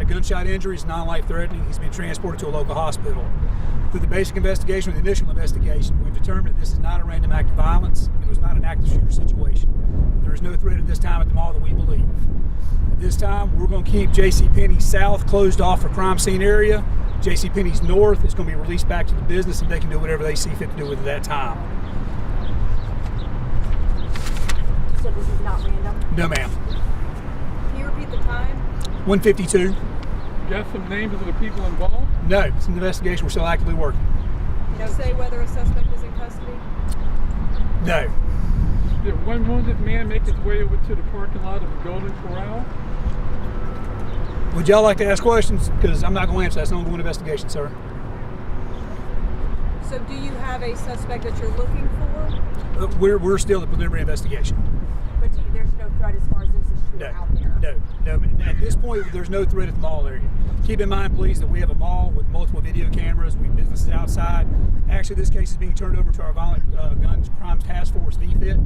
a gunshot injury. It's non-life threatening. He's been transported to a local hospital. Through the basic investigation, or the initial investigation, we've determined that this is not a random act of violence. It was not an active shooter situation. There is no threat at this time at the mall that we believe. At this time, we're going to keep JCPenney South closed off for crime scene area. JCPenney's North is going to be released back to the business, and they can do whatever they see fit to do with it at that time. So this is not random? No, ma'am. Can you repeat the time? 1:52. You got some names of the people involved? No, it's an investigation. We're still actively working. You know, say whether a suspect is in custody? No. Did one wounded man make his way over to the parking lot of the Golden Corral? Would y'all like to ask questions? Because I'm not going to answer. That's an ongoing investigation, sir. So do you have a suspect that you're looking for? We're still in the preliminary investigation. But there's no threat as far as this is shooter out there? No. At this point, there's no threat at the mall area. Keep in mind, please, that we have a mall with multiple video cameras. We have businesses outside. Actually, this case is being turned over to our Violent Guns Crimes Task Force, VFIT.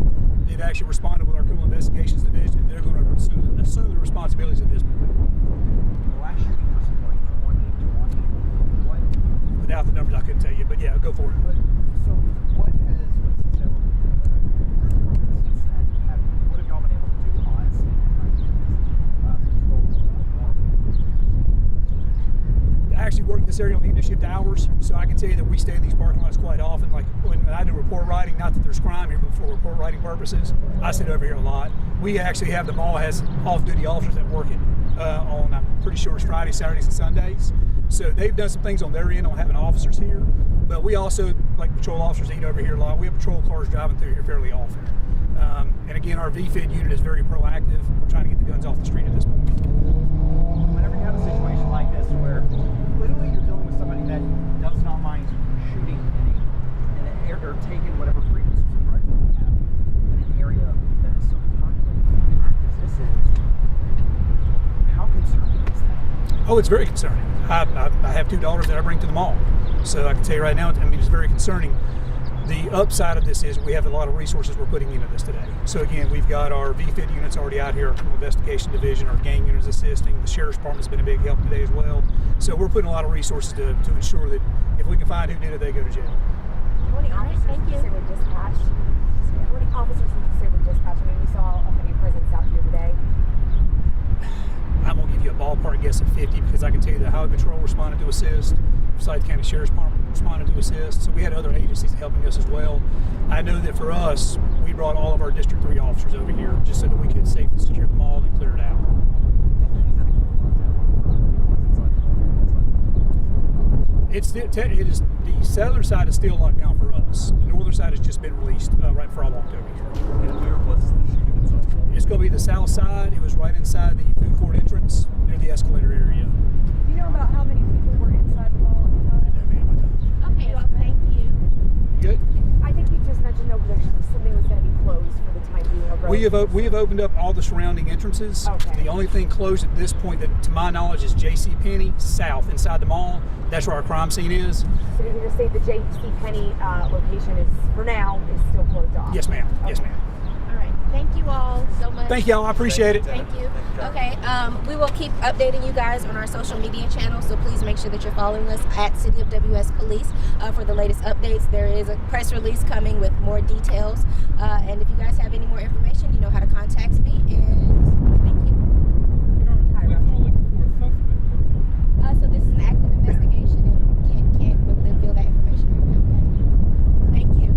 They've actually responded with our Criminal Investigations Division. They're going to assume the responsibilities at this point. The last shooting was like 2020. What? Without the numbers, I couldn't tell you, but yeah, go for it. But, so what has Winston-Salem since that happened? What have y'all been able to do on scene to try to control the I actually work in this area on the evening shift hours, so I can tell you that we stay in these parking lots quite often. Like when I do report writing, not that there's crime here, but for report writing purposes, I sit over here a lot. We actually have, the mall has off-duty officers that work it on, I'm pretty sure it's Fridays, Saturdays, and Sundays. So they've done some things on their end on having officers here, but we also, like patrol officers, eat over here a lot. We have patrol cars driving through here fairly often. And again, our VFIT unit is very proactive. We're trying to get the guns off the street at this point. Whenever you have a situation like this where literally you're dealing with somebody that does not mind shooting in an area or taking whatever previous grudge they have in an area that is so currently packed as this is, how concerning is that? Oh, it's very concerning. I have 2 daughters that I bring to the mall, so I can tell you right now, it's very concerning. The upside of this is we have a lot of resources we're putting into this today. So again, we've got our VFIT units already out here, our Criminal Investigation Division, our gang units assisting. The Sheriff's Department's been a big help today as well. So we're putting a lot of resources to ensure that if we can find who did it, they go to jail. How many officers would you say were dispatched? How many officers would you say were dispatched? I mean, we saw a heavy presence out here today. I'm going to give you a ballpark guess of 50 because I can tell you that Highway Patrol responded to assist. Forsyth County Sheriff's Department responded to assist. So we had other agencies helping us as well. I know that for us, we brought all of our District 3 officers over here just so that we could safely secure the mall and clear it out. It is, the southern side is still locked down for us. The northern side has just been released right before I walked over here. And where was the shooting itself? It's going to be the south side. It was right inside the food court entrance near the escalator area. Do you know about how many people were inside the mall at the time? No, ma'am, I don't. Okay, well, thank you. Good. I think you just mentioned that something was going to be closed for the time being. We have opened up all the surrounding entrances. Okay. The only thing closed at this point, that to my knowledge, is JCPenney South inside the mall. That's where our crime scene is. So you can just say the JCPenney location is, for now, is still closed off? Yes, ma'am. Okay. Yes, ma'am. All right. Thank you all so much. Thank y'all. I appreciate it. Thank you. Okay, we will keep updating you guys on our social media channels, so please make sure that you're following us at City of WS Police for the latest updates. There is a press release coming with more details, and if you guys have any more information, you know how to contact me, and thank you. We're looking for a suspect. So this is an active investigation, and can't reveal that information right now, okay? Thank you.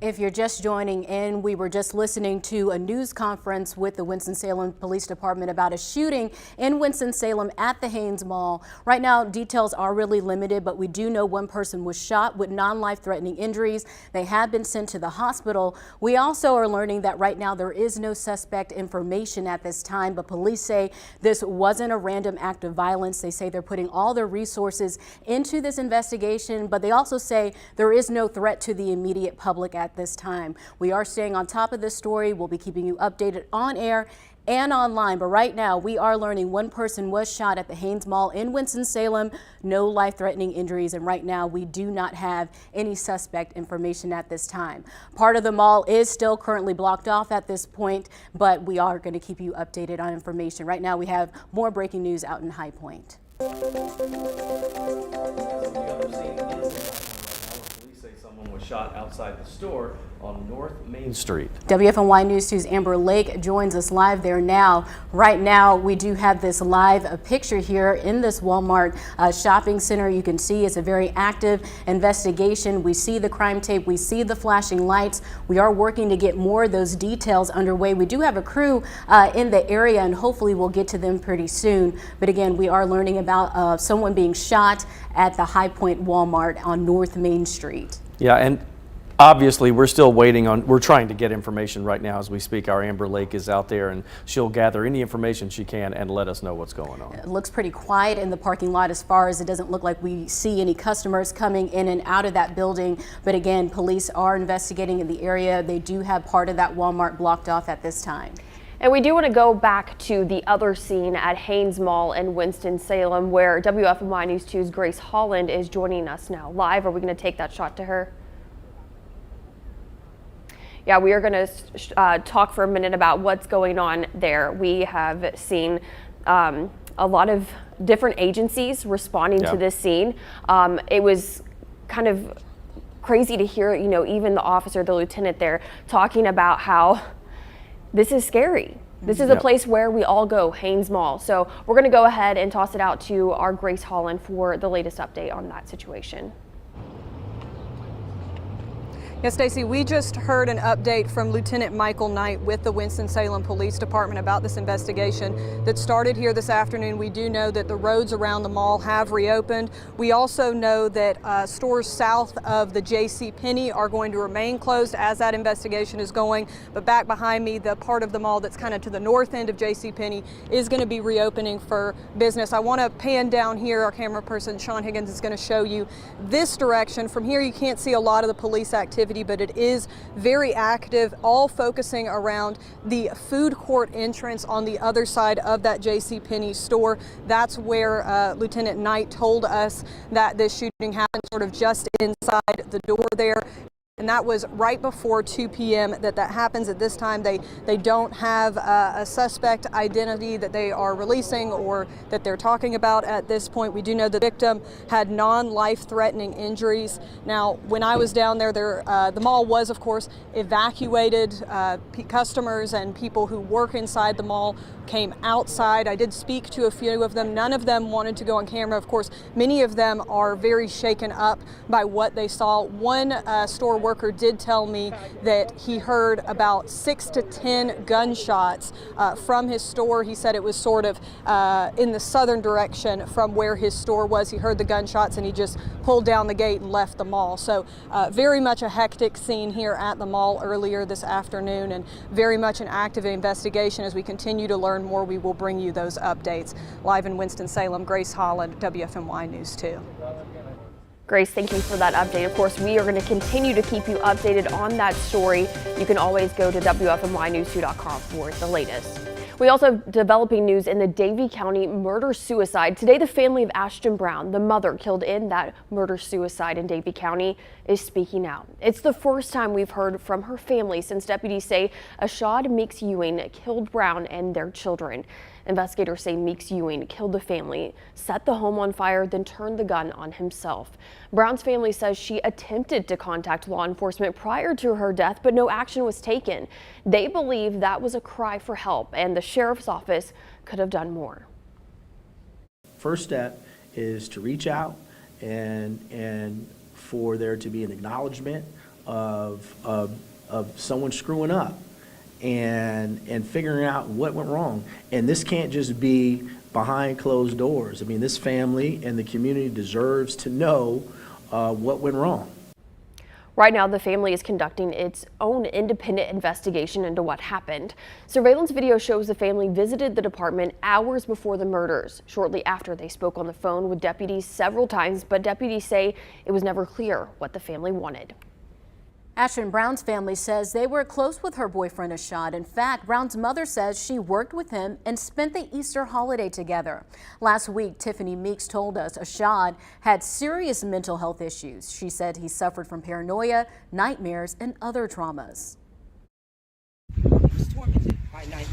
If you're just joining in, we were just listening to a news conference with the Winston-Salem Police Department about a shooting in Winston-Salem at the Haynes Mall. Right now, details are really limited, but we do know one person was shot with non-life-threatening injuries. They have been sent to the hospital. We also are learning that right now there is no suspect information at this time, but police say this wasn't a random act of violence. They say they're putting all their resources into this investigation, but they also say there is no threat to the immediate public at this time. We are staying on top of this story. We'll be keeping you updated on air and online. But right now, we are learning one person was shot at the Haynes Mall in Winston-Salem. No life-threatening injuries, and right now we do not have any suspect information at this time. Part of the mall is still currently blocked off at this point, but we are going to keep you updated on information. Right now, we have more breaking news out in High Point. Someone was shot outside the store on North Main Street. WFNY News 2's Amber Lake joins us live there now. Right now, we do have this live picture here in this Walmart shopping center. You can see it's a very active investigation. We see the crime tape. We see the flashing lights. We are working to get more of those details underway. We do have a crew in the area, and hopefully we'll get to them pretty soon. But again, we are learning about someone being shot at the High Point Walmart on North Main Street. Yeah, and obviously we're still waiting on, we're trying to get information right now as we speak. Our Amber Lake is out there and she'll gather any information she can and let us know what's going on. It looks pretty quiet in the parking lot as far as it doesn't look like we see any customers coming in and out of that building. But again, police are investigating in the area. They do have part of that Walmart blocked off at this time. And we do want to go back to the other scene at Haynes Mall in Winston-Salem, where WFNY News 2's Grace Holland is joining us now live. Are we going to take that shot to her? Yeah, we are going to talk for a minute about what's going on there. We have seen a lot of different agencies responding to this scene. It was kind of crazy to hear, you know, even the officer, the lieutenant there, talking about how this is scary. This is a place where we all go, Haynes Mall. So we're going to go ahead and toss it out to our Grace Holland for the latest update on that situation. Yes, Stacey, we just heard an update from Lieutenant Michael Knight with the Winston-Salem Police Department about this investigation that started here this afternoon. We do know that the roads around the mall have reopened. We also know that stores south of the JCPenney are going to remain closed as that investigation is going. But back behind me, the part of the mall that's kind of to the north end of JCPenney is going to be reopening for business. I want to pan down here. Our camera person, Sean Higgins, is going to show you this direction. From here, you can't see a lot of the police activity, but it is very active, all focusing around the food court entrance on the other side of that JCPenney store. That's where Lieutenant Knight told us that this shooting happened sort of just inside the door there. And that was right before 2 p.m. that happens. At this time, they don't have a suspect identity that they are releasing or that they're talking about at this point. We do know the victim had non-life-threatening injuries. Now, when I was down there, the mall was, of course, evacuated. Customers and people who work inside the mall came outside. I did speak to a few of them. None of them wanted to go on camera. Of course, many of them are very shaken up by what they saw. One store worker did tell me that he heard about 6 to 10 gunshots from his store. He said it was sort of in the southern direction from where his store was. He heard the gunshots and he just pulled down the gate and left the mall. So very much a hectic scene here at the mall earlier this afternoon, and very much an active investigation. As we continue to learn more, we will bring you those updates. Live in Winston-Salem, Grace Holland, WFNY News 2. Grace, thank you for that update. Of course, we are going to continue to keep you updated on that story. You can always go to WFNYnews2.com for the latest. We also have developing news in the Davie County murder-suicide. Today, the family of Ashton Brown, the mother killed in that murder-suicide in Davie County, is speaking out. It's the first time we've heard from her family since deputies say Ashad Meeks Ewing killed Brown and their children. Investigators say Meeks Ewing killed the family, set the home on fire, then turned the gun on himself. Brown's family says she attempted to contact law enforcement prior to her death, but no action was taken. They believe that was a cry for help, and the sheriff's office could have done more. First step is to reach out and for there to be an acknowledgement of someone screwing up and figuring out what went wrong. And this can't just be behind closed doors. I mean, this family and the community deserves to know what went wrong. Right now, the family is conducting its own independent investigation into what happened. Surveillance video shows the family visited the department hours before the murders. Shortly after, they spoke on the phone with deputies several times, but deputies say it was never clear what the family wanted. Ashton Brown's family says they were close with her boyfriend Ashad. In fact, Brown's mother says she worked with him and spent the Easter holiday together. Last week, Tiffany Meeks told us Ashad had serious mental health issues. She said he suffered from paranoia, nightmares, and other traumas. I was tormented by nightmares.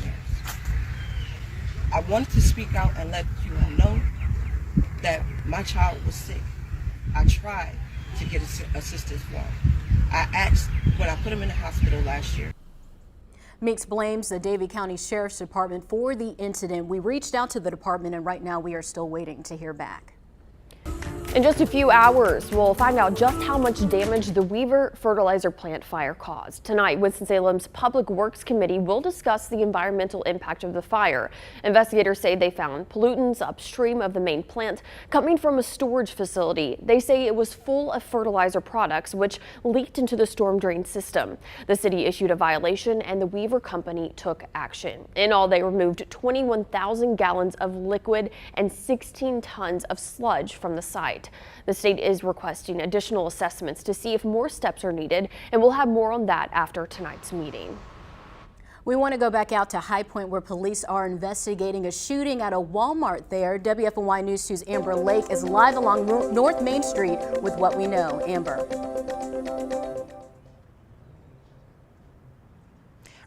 I wanted to speak out and let you all know that my child was sick. I tried to get assistance for him. I asked when I put him in the hospital last year. Meeks blames the Davie County Sheriff's Department for the incident. We reached out to the department and right now we are still waiting to hear back. In just a few hours, we'll find out just how much damage the Weaver fertilizer plant fire caused. Tonight, Winston-Salem's Public Works Committee will discuss the environmental impact of the fire. Investigators say they found pollutants upstream of the main plant coming from a storage facility. They say it was full of fertilizer products, which leaked into the storm drain system. The city issued a violation and the Weaver company took action. In all, they removed 21,000 gallons of liquid and 16 tons of sludge from the site. The state is requesting additional assessments to see if more steps are needed, and we'll have more on that after tonight's meeting. We want to go back out to High Point where police are investigating a shooting at a Walmart there. WFMY News 2's Amber Lake is live along North Main Street with what we know. Amber.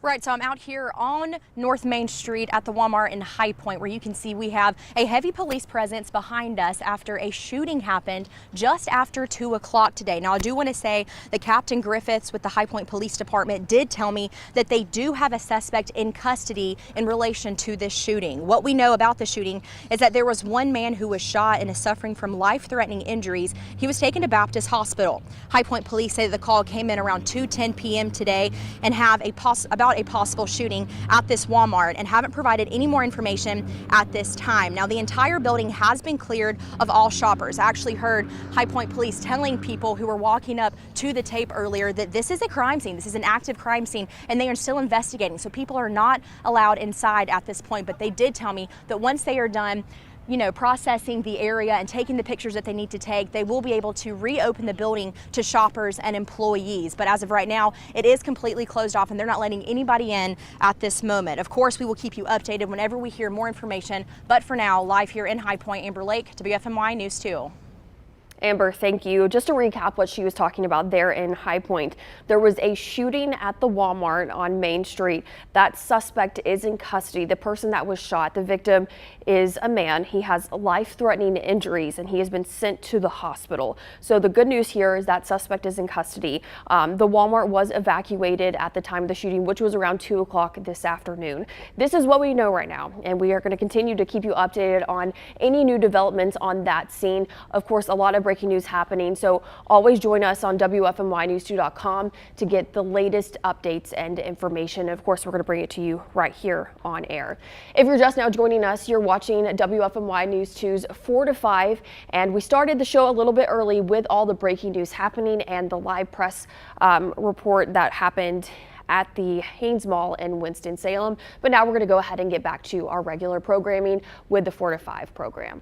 Right, so I'm out here on North Main Street at the Walmart in High Point, where you can see we have a heavy police presence behind us after a shooting happened just after 2 o'clock today. Now, I do want to say that Captain Griffiths with the High Point Police Department did tell me that they do have a suspect in custody in relation to this shooting. What we know about the shooting is that there was one man who was shot and is suffering from life-threatening injuries. He was taken to Baptist Hospital. High Point Police say the call came in around 2:10 p.m. today and have about a possible shooting at this Walmart and haven't provided any more information at this time. Now, the entire building has been cleared of all shoppers. I actually heard High Point Police telling people who were walking up to the tape earlier that this is a crime scene. This is an active crime scene and they are still investigating. So people are not allowed inside at this point, but they did tell me that once they are done processing the area and taking the pictures that they need to take, they will be able to reopen the building to shoppers and employees. But as of right now, it is completely closed off and they're not letting anybody in at this moment. Of course, we will keep you updated whenever we hear more information. But for now, live here in High Point, Amber Lake, WFMY News 2. Amber, thank you. Just to recap what she was talking about there in High Point, there was a shooting at the Walmart on Main Street. That suspect is in custody. The person that was shot, the victim, is a man. He has life-threatening injuries and he has been sent to the hospital. So the good news here is that suspect is in custody. The Walmart was evacuated at the time of the shooting, which was around 2 o'clock this afternoon. This is what we know right now, and we are going to continue to keep you updated on any new developments on that scene. Of course, a lot of breaking news happening, so always join us on WFMYnews2.com to get the latest updates and information. Of course, we're going to bring it to you right here on air. If you're just now joining us, you're watching WFMY News 2's 4 to 5, and we started the show a little bit early with all the breaking news happening and the live press report that happened at the Haynes Mall in Winston-Salem. But now we're going to go ahead and get back to our regular programming with the 4 to 5 program.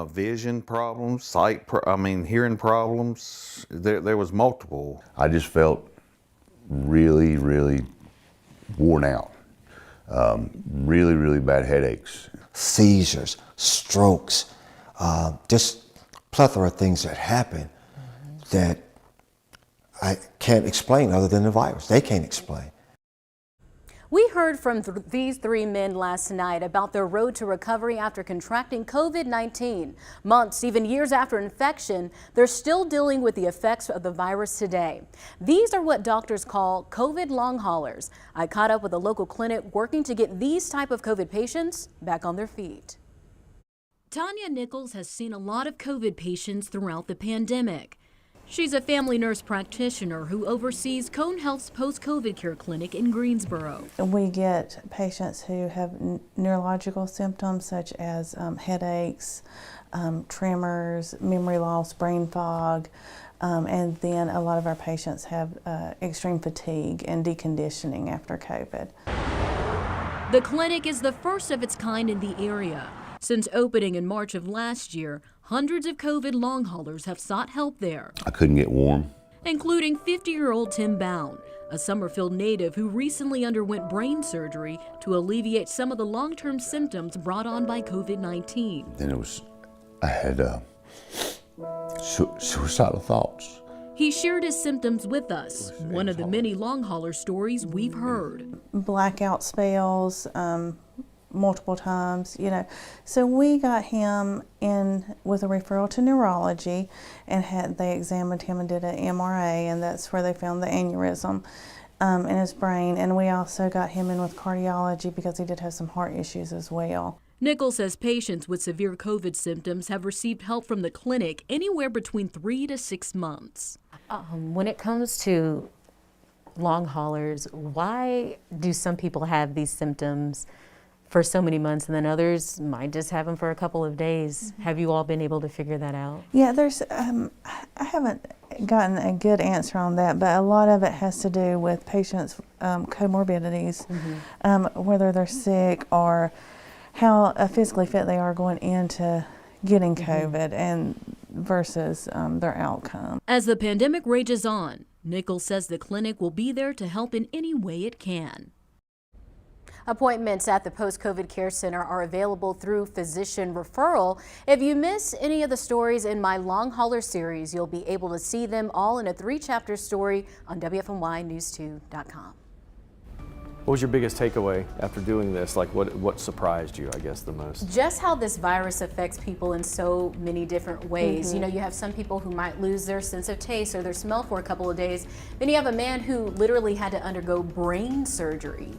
Vision problems, hearing problems. There was multiple. I just felt really, really worn out. Really bad headaches. Seizures, strokes, just plethora of things that happen that I can't explain other than the virus. They can't explain. We heard from these three men last night about their road to recovery after contracting COVID-19. Months, even years after infection, they're still dealing with the effects of the virus today. These are what doctors call COVID long haulers. I caught up with a local clinic working to get these type of COVID patients back on their feet. Tanya Nichols has seen a lot of COVID patients throughout the pandemic. She's a family nurse practitioner who oversees Cone Health's post-COVID care clinic in Greensboro. We get patients who have neurological symptoms such as headaches, tremors, memory loss, brain fog, and then a lot of our patients have extreme fatigue and deconditioning after COVID. The clinic is the first of its kind in the area. Since opening in March of last year, hundreds of COVID long haulers have sought help there, I couldn't get warm. including 50-year-old Tim Bound, a Summerfield native who recently underwent brain surgery to alleviate some of the long-term symptoms brought on by COVID-19. Then I had suicidal thoughts. He shared his symptoms with us, one of the many long hauler stories we've heard. Blackout spells, multiple times, So we got him in with a referral to neurology, and they examined him and did an MRI, and that's where they found the aneurysm in his brain. And we also got him in with cardiology because he did have some heart issues as well. Nichols says patients with severe COVID symptoms have received help from the clinic anywhere between 3 to 6 months. When it comes to long haulers, why do some people have these symptoms for so many months and then others might just have them for a couple of days? Have you all been able to figure that out? Yeah, there's, I haven't gotten a good answer on that, but a lot of it has to do with patients' comorbidities, whether they're sick or how physically fit they are going into getting COVID and versus their outcome. As the pandemic rages on, Nichols says the clinic will be there to help in any way it can. Appointments at the Post-COVID Care Center are available through physician referral. If you miss any of the stories in my Long Hauler series, you'll be able to see them all in a 3-chapter story on WFMYnews2.com. What was your biggest takeaway after doing this? Like what surprised you, I guess, the most? Just how this virus affects people in so many different ways. You know, you have some people who might lose their sense of taste or their smell for a couple of days. Then you have a man who literally had to undergo brain surgery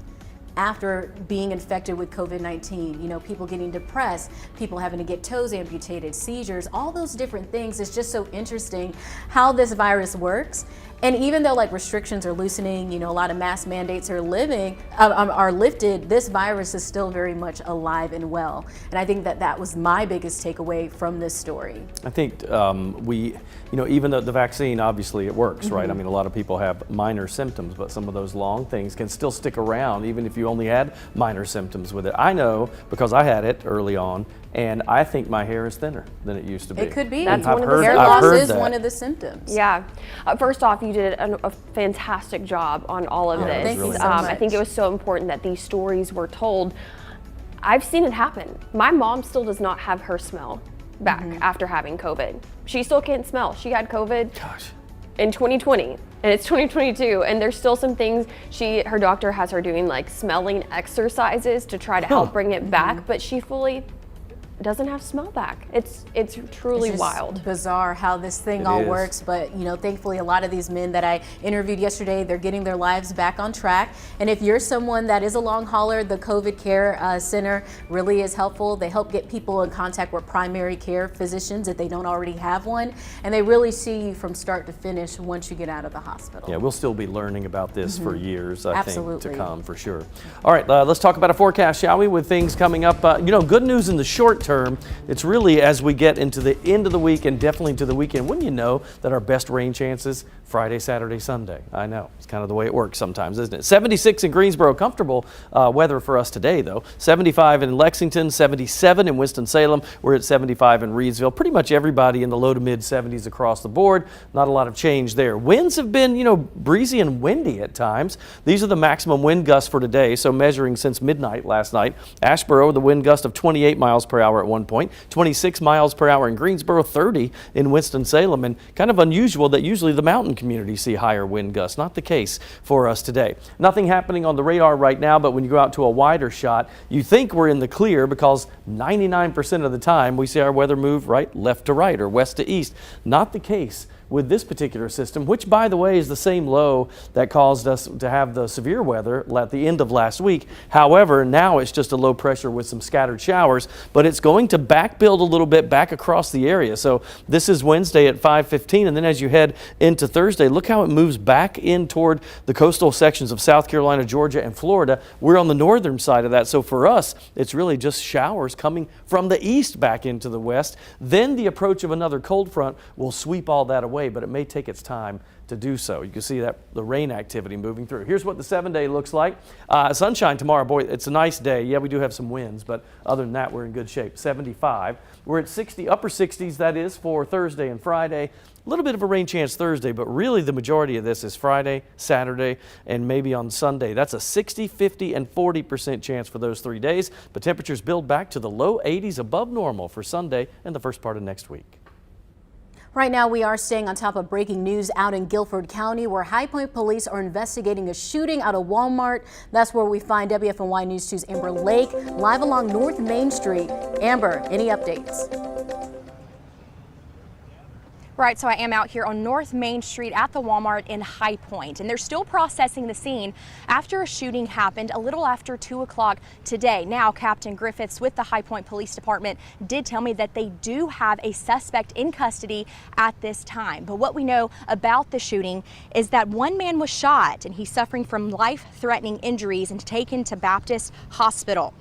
after being infected with COVID-19, you know, people getting depressed, people having to get toes amputated, seizures, all those different things. It's just so interesting how this virus works. And even though like restrictions are loosening, you know, a lot of mask mandates are lifted, this virus is still very much alive and well. And I think that was my biggest takeaway from this story. I think even though the vaccine, obviously it works, right? I mean, a lot of people have minor symptoms, but some of those long things can still stick around even if you only had minor symptoms with it. I know because I had it early on, and I think my hair is thinner than it used to be. It could be. That's Hair loss is one of the symptoms. Yeah. First off, you did a fantastic job on all of this. Thank you so much. I think it was so important that these stories were told. I've seen it happen. My mom still does not have her smell back after having COVID. She still can't smell. She had COVID in 2020 and it's 2022, and there's still some things her doctor has her doing, like smelling exercises to try to help bring it back, but she fully doesn't have smell back. It's truly It's just wild. Bizarre how this thing all works, but you know, thankfully a lot of these men that I interviewed yesterday, they're getting their lives back on track. And if you're someone that is a long hauler, the COVID Care Center really is helpful. They help get people in contact with primary care physicians if they don't already have one, and they really see you from start to finish once you get out of the hospital. Yeah, we'll still be learning about this for years, I think, to come, for sure. All right, let's talk about a forecast, shall we, with things coming up. Good news in the short term. It's really as we get into the end of the week and definitely to the weekend. Wouldn't you know that our best rain chances Friday, Saturday, Sunday? I know, it's kind of the way it works sometimes, isn't it? 76 in Greensboro, comfortable weather for us today though. 75 in Lexington, 77 in Winston-Salem. We're at 75 in Reedsville. Pretty much everybody in the low to mid 70s across the board. Not a lot of change there. Winds have been, breezy and windy at times. These are the maximum wind gusts for today. So measuring since midnight last night, Asheboro, the wind gust of 28 miles per hour at one point, 26 miles per hour in Greensboro, 30 in Winston-Salem, and kind of unusual that usually the mountain communities see higher wind gusts. Not the case for us today. Nothing happening on the radar right now, but when you go out to a wider shot, you think we're in the clear because 99% of the time we see our weather move left to right or west to east. Not the case with this particular system, which by the way is the same low that caused us to have the severe weather at the end of last week. However, now it's just a low pressure with some scattered showers, but it's going to back build a little bit back across the area. So this is Wednesday at 5:15, and then as you head into Thursday, look how it moves back in toward the coastal sections of South Carolina, Georgia, and Florida. We're on the northern side of that, so for us, it's really just showers coming from the east back into the west. Then the approach of another cold front will sweep all that away, but it may take its time to do so. You can see that the rain activity moving through. Here's what the 7-day looks like. Sunshine tomorrow. Boy, it's a nice day. Yeah, we do have some winds, but other than that, we're in good shape. 75. We're at 60, upper 60s, that is, for Thursday and Friday. A little bit of a rain chance Thursday, but really the majority of this is Friday, Saturday, and maybe on Sunday. That's a 60, 50, and 40% chance for those 3 days, but temperatures build back to the low 80s above normal for Sunday and the first part of next week. Right now, we are staying on top of breaking news out in Guilford County, where High Point police are investigating a shooting out of Walmart. That's where we find WFMY News 2's Amber Lake live along North Main Street. Amber, any updates? Right, so I am out here on North Main Street at the Walmart in High Point, and they're still processing the scene after a shooting happened a little after 2 o'clock today. Now, Captain Griffiths with the High Point Police Department did tell me that they do have a suspect in custody at this time. But what we know about the shooting is that one man was shot, and he's suffering from life-threatening injuries and taken to Baptist Hospital.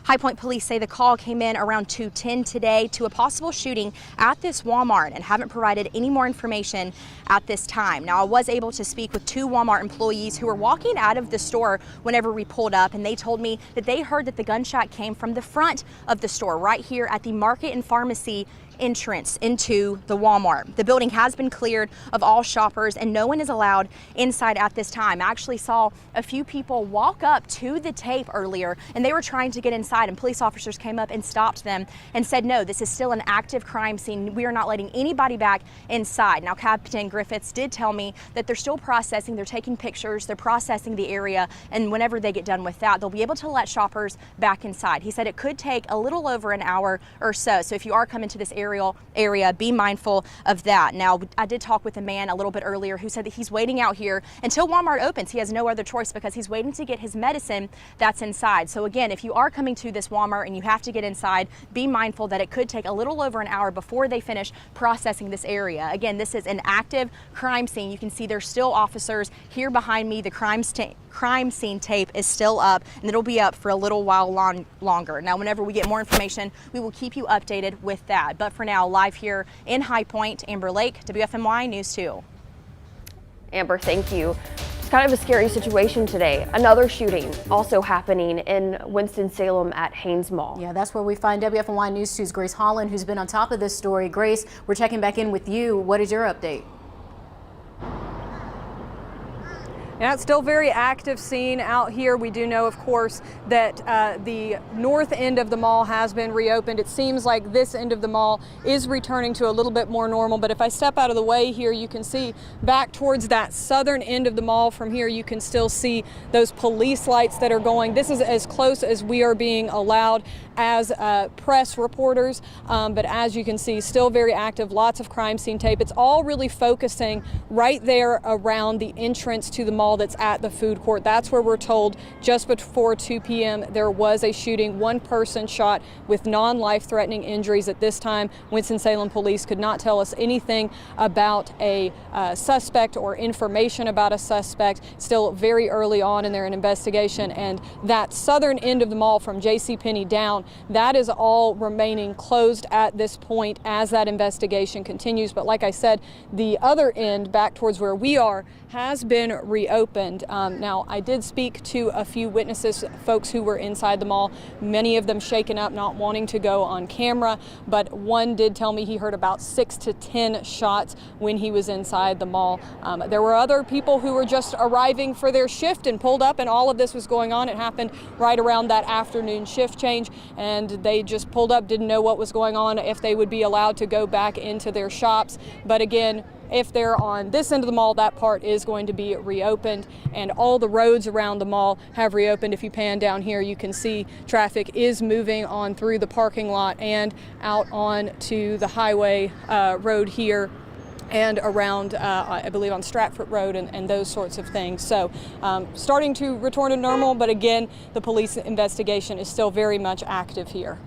High Point police say the call came in around 2:10 today to a possible shooting at this Walmart and haven't provided any more information at this time. Now, I was able to speak with 2 Walmart employees who were walking out of the store whenever we pulled up, and they told me that they heard that the gunshot came from the front of the store right here at the Market and Pharmacy entrance into the Walmart. The building has been cleared of all shoppers and no one is allowed inside at this time. I actually saw a few people walk up to the tape earlier and they were trying to get inside, and police officers came up and stopped them and said, no, this is still an active crime scene. We are not letting anybody back inside. Now, Captain Griffiths did tell me that they're still processing, they're taking pictures, they're processing the area, and whenever they get done with that, they'll be able to let shoppers back inside. He said it could take a little over an hour or so. So if you are coming to this area, be mindful of that. Now, I did talk with a man a little bit earlier who said that he's waiting out here until Walmart opens. He has no other choice because he's waiting to get his medicine that's inside. So again, if you are coming to this Walmart and you have to get inside, be mindful that it could take a little over an hour before they finish processing this area. Again, this is an active crime scene. You can see there's still officers here behind me. The crime scene tape is still up, and it'll be up for a little while longer. Now, whenever we get more information, we will keep you updated with that. But for now, live here in High Point, Amber Lake, WFMY News 2. Amber, thank you. It's kind of a scary situation today. Another shooting also happening in Winston-Salem at Haynes Mall. Yeah, that's where we find WFMY News 2's Grace Holland, who's been on top of this story. Grace, we're checking back in with you. What is your update? Yeah, it's still very active scene out here. We do know, of course, that the north end of the mall has been reopened. It seems like this end of the mall is returning to a little bit more normal. But if I step out of the way here, you can see back towards that southern end of the mall. From here, you can still see those police lights that are going. This is as close as we are being allowed as press reporters. But as you can see, still very active, lots of crime scene tape. It's all really focusing right there around the entrance to the mall that's at the food court. That's where we're told just before 2 p.m. there was a shooting. One person shot with non-life-threatening injuries. At this time, Winston-Salem police could not tell us anything about a suspect or information about a suspect. Still very early on in their investigation, and that southern end of the mall from JCPenney down, that is all remaining closed at this point as that investigation continues. But like I said, the other end, back towards where we are, has been reopened. Now, I did speak to a few witnesses, folks who were inside the mall, many of them shaken up, not wanting to go on camera, but one did tell me he heard about 6 to 10 shots when he was inside the mall. There were other people who were just arriving for their shift and pulled up, and all of this was going on. It happened right around that afternoon shift change, and they just pulled up, didn't know what was going on, if they would be allowed to go back into their shops. But again, if they're on this end of the mall, that part is going to be reopened, and all the roads around the mall have reopened. If you pan down here, you can see traffic is moving on through the parking lot and out on to the highway road here and around, I believe, on Stratford Road and those sorts of things. So starting to return to normal, but again, the police investigation is still very much active here.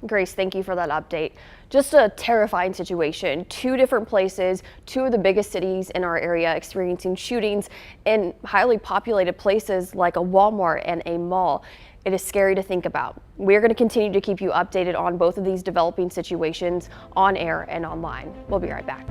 Grace, thank you for that update. Just a terrifying situation. 2 different places, 2 of the biggest cities in our area experiencing shootings in highly populated places like a Walmart and a mall. It is scary to think about. We're going to continue to keep you updated on both of these developing situations on air and online. We'll be right back.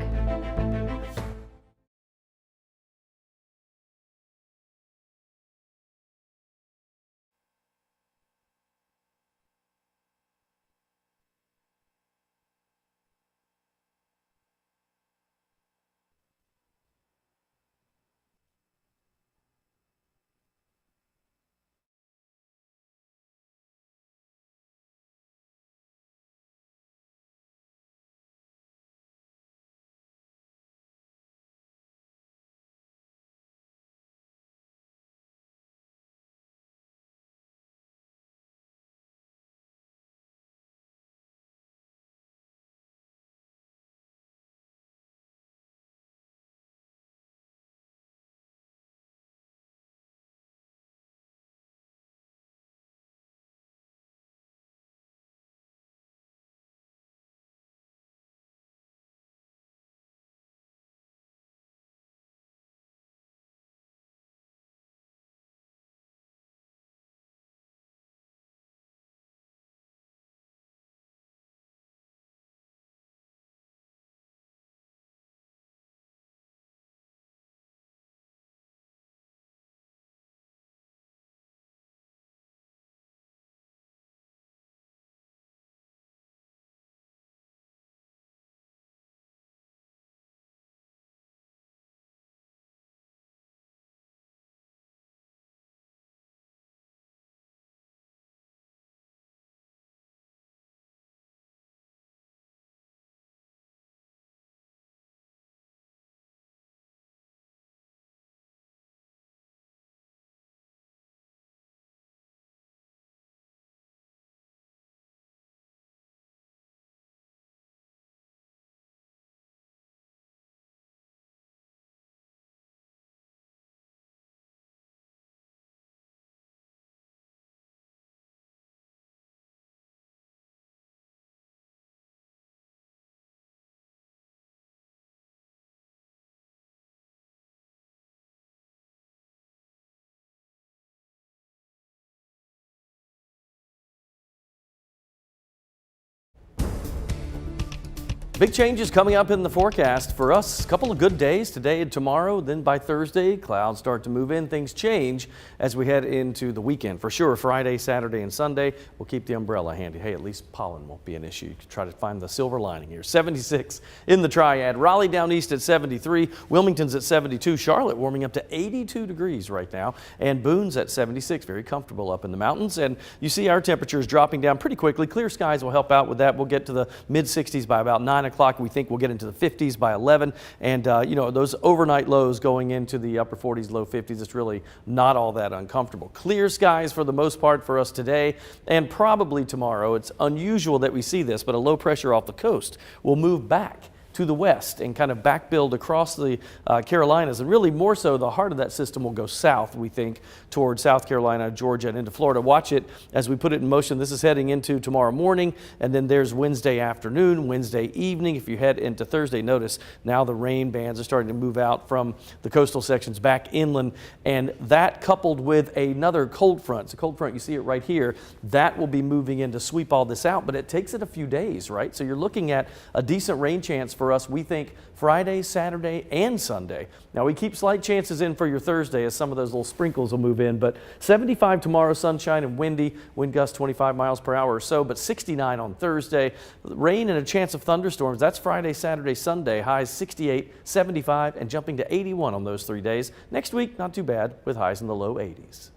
Big changes coming up in the forecast for us. A couple of good days today and tomorrow. Then by Thursday, clouds start to move in. Things change as we head into the weekend. For sure, Friday, Saturday, and Sunday, we'll keep the umbrella handy. Hey, at least pollen won't be an issue. You can try to find the silver lining here. 76 in the Triad. Raleigh down east at 73. Wilmington's at 72. Charlotte warming up to 82 degrees right now. And Boone's at 76. Very comfortable up in the mountains. And you see our temperatures dropping down pretty quickly. Clear skies will help out with that. We'll get to the mid-60s by about 9 o'clock. We think we'll get into the 50s by 11. And, you know, those overnight lows going into the upper 40s, low 50s, it's really not all that uncomfortable. Clear skies for the most part for us today and probably tomorrow. It's unusual that we see this, but a low pressure off the coast will move back to the west and kind of back build across the Carolinas, and really more so the heart of that system will go south, we think, towards South Carolina, Georgia, and into Florida. Watch it as we put it in motion. This is heading into tomorrow morning, and then there's Wednesday afternoon, Wednesday evening. If you head into Thursday, notice now the rain bands are starting to move out from the coastal sections back inland, and that coupled with another cold front, it's a cold front, you see it right here, that will be moving in to sweep all this out, but it takes it a few days, right? So you're looking at a decent rain chance for us, we think, Friday, Saturday, and Sunday. Now, we keep slight chances in for your Thursday as some of those little sprinkles will move in, but 75 tomorrow, sunshine and windy, wind gusts 25 miles per hour or so, but 69 on Thursday. Rain and a chance of thunderstorms. That's Friday, Saturday, Sunday. Highs 68, 75, and jumping to 81 on those 3 days. Next week, not too bad, with highs in the low 80s.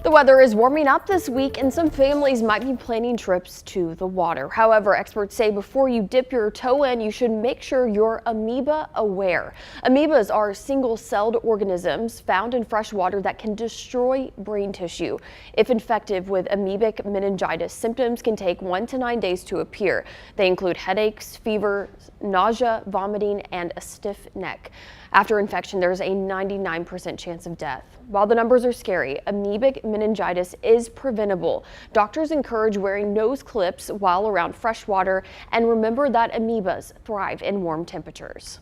The weather is warming up this week and some families might be planning trips to the water. However, experts say before you dip your toe in, you should make sure you're amoeba aware. Amoebas are single-celled organisms found in fresh water that can destroy brain tissue. If infected with amoebic meningitis, symptoms can take 1 to 9 days to appear. They include headaches, fever, nausea, vomiting, and a stiff neck. After infection, there's a 99% chance of death. While the numbers are scary, amoebic meningitis is preventable. Doctors encourage wearing nose clips while around fresh water, and remember that amoebas thrive in warm temperatures.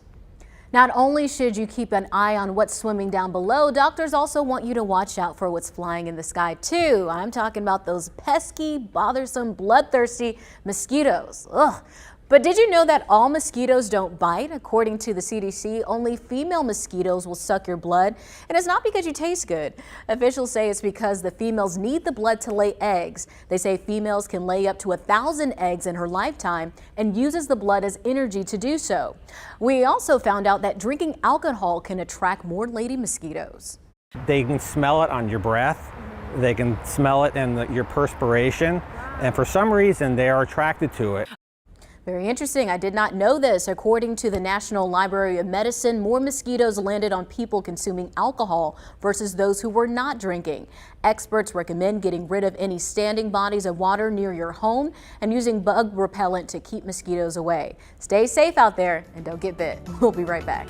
Not only should you keep an eye on what's swimming down below, doctors also want you to watch out for what's flying in the sky too. I'm talking about those pesky, bothersome, bloodthirsty mosquitoes. Ugh. But did you know that all mosquitoes don't bite? According to the CDC, only female mosquitoes will suck your blood, and it's not because you taste good. Officials say it's because the females need the blood to lay eggs. They say females can lay up to 1,000 eggs in her lifetime and uses the blood as energy to do so. We also found out that drinking alcohol can attract more lady mosquitoes. They can smell it on your breath. They can smell it in your perspiration, and for some reason they are attracted to it. Very interesting. I did not know this. According to the National Library of Medicine, more mosquitoes landed on people consuming alcohol versus those who were not drinking. Experts recommend getting rid of any standing bodies of water near your home and using bug repellent to keep mosquitoes away. Stay safe out there and don't get bit. We'll be right back.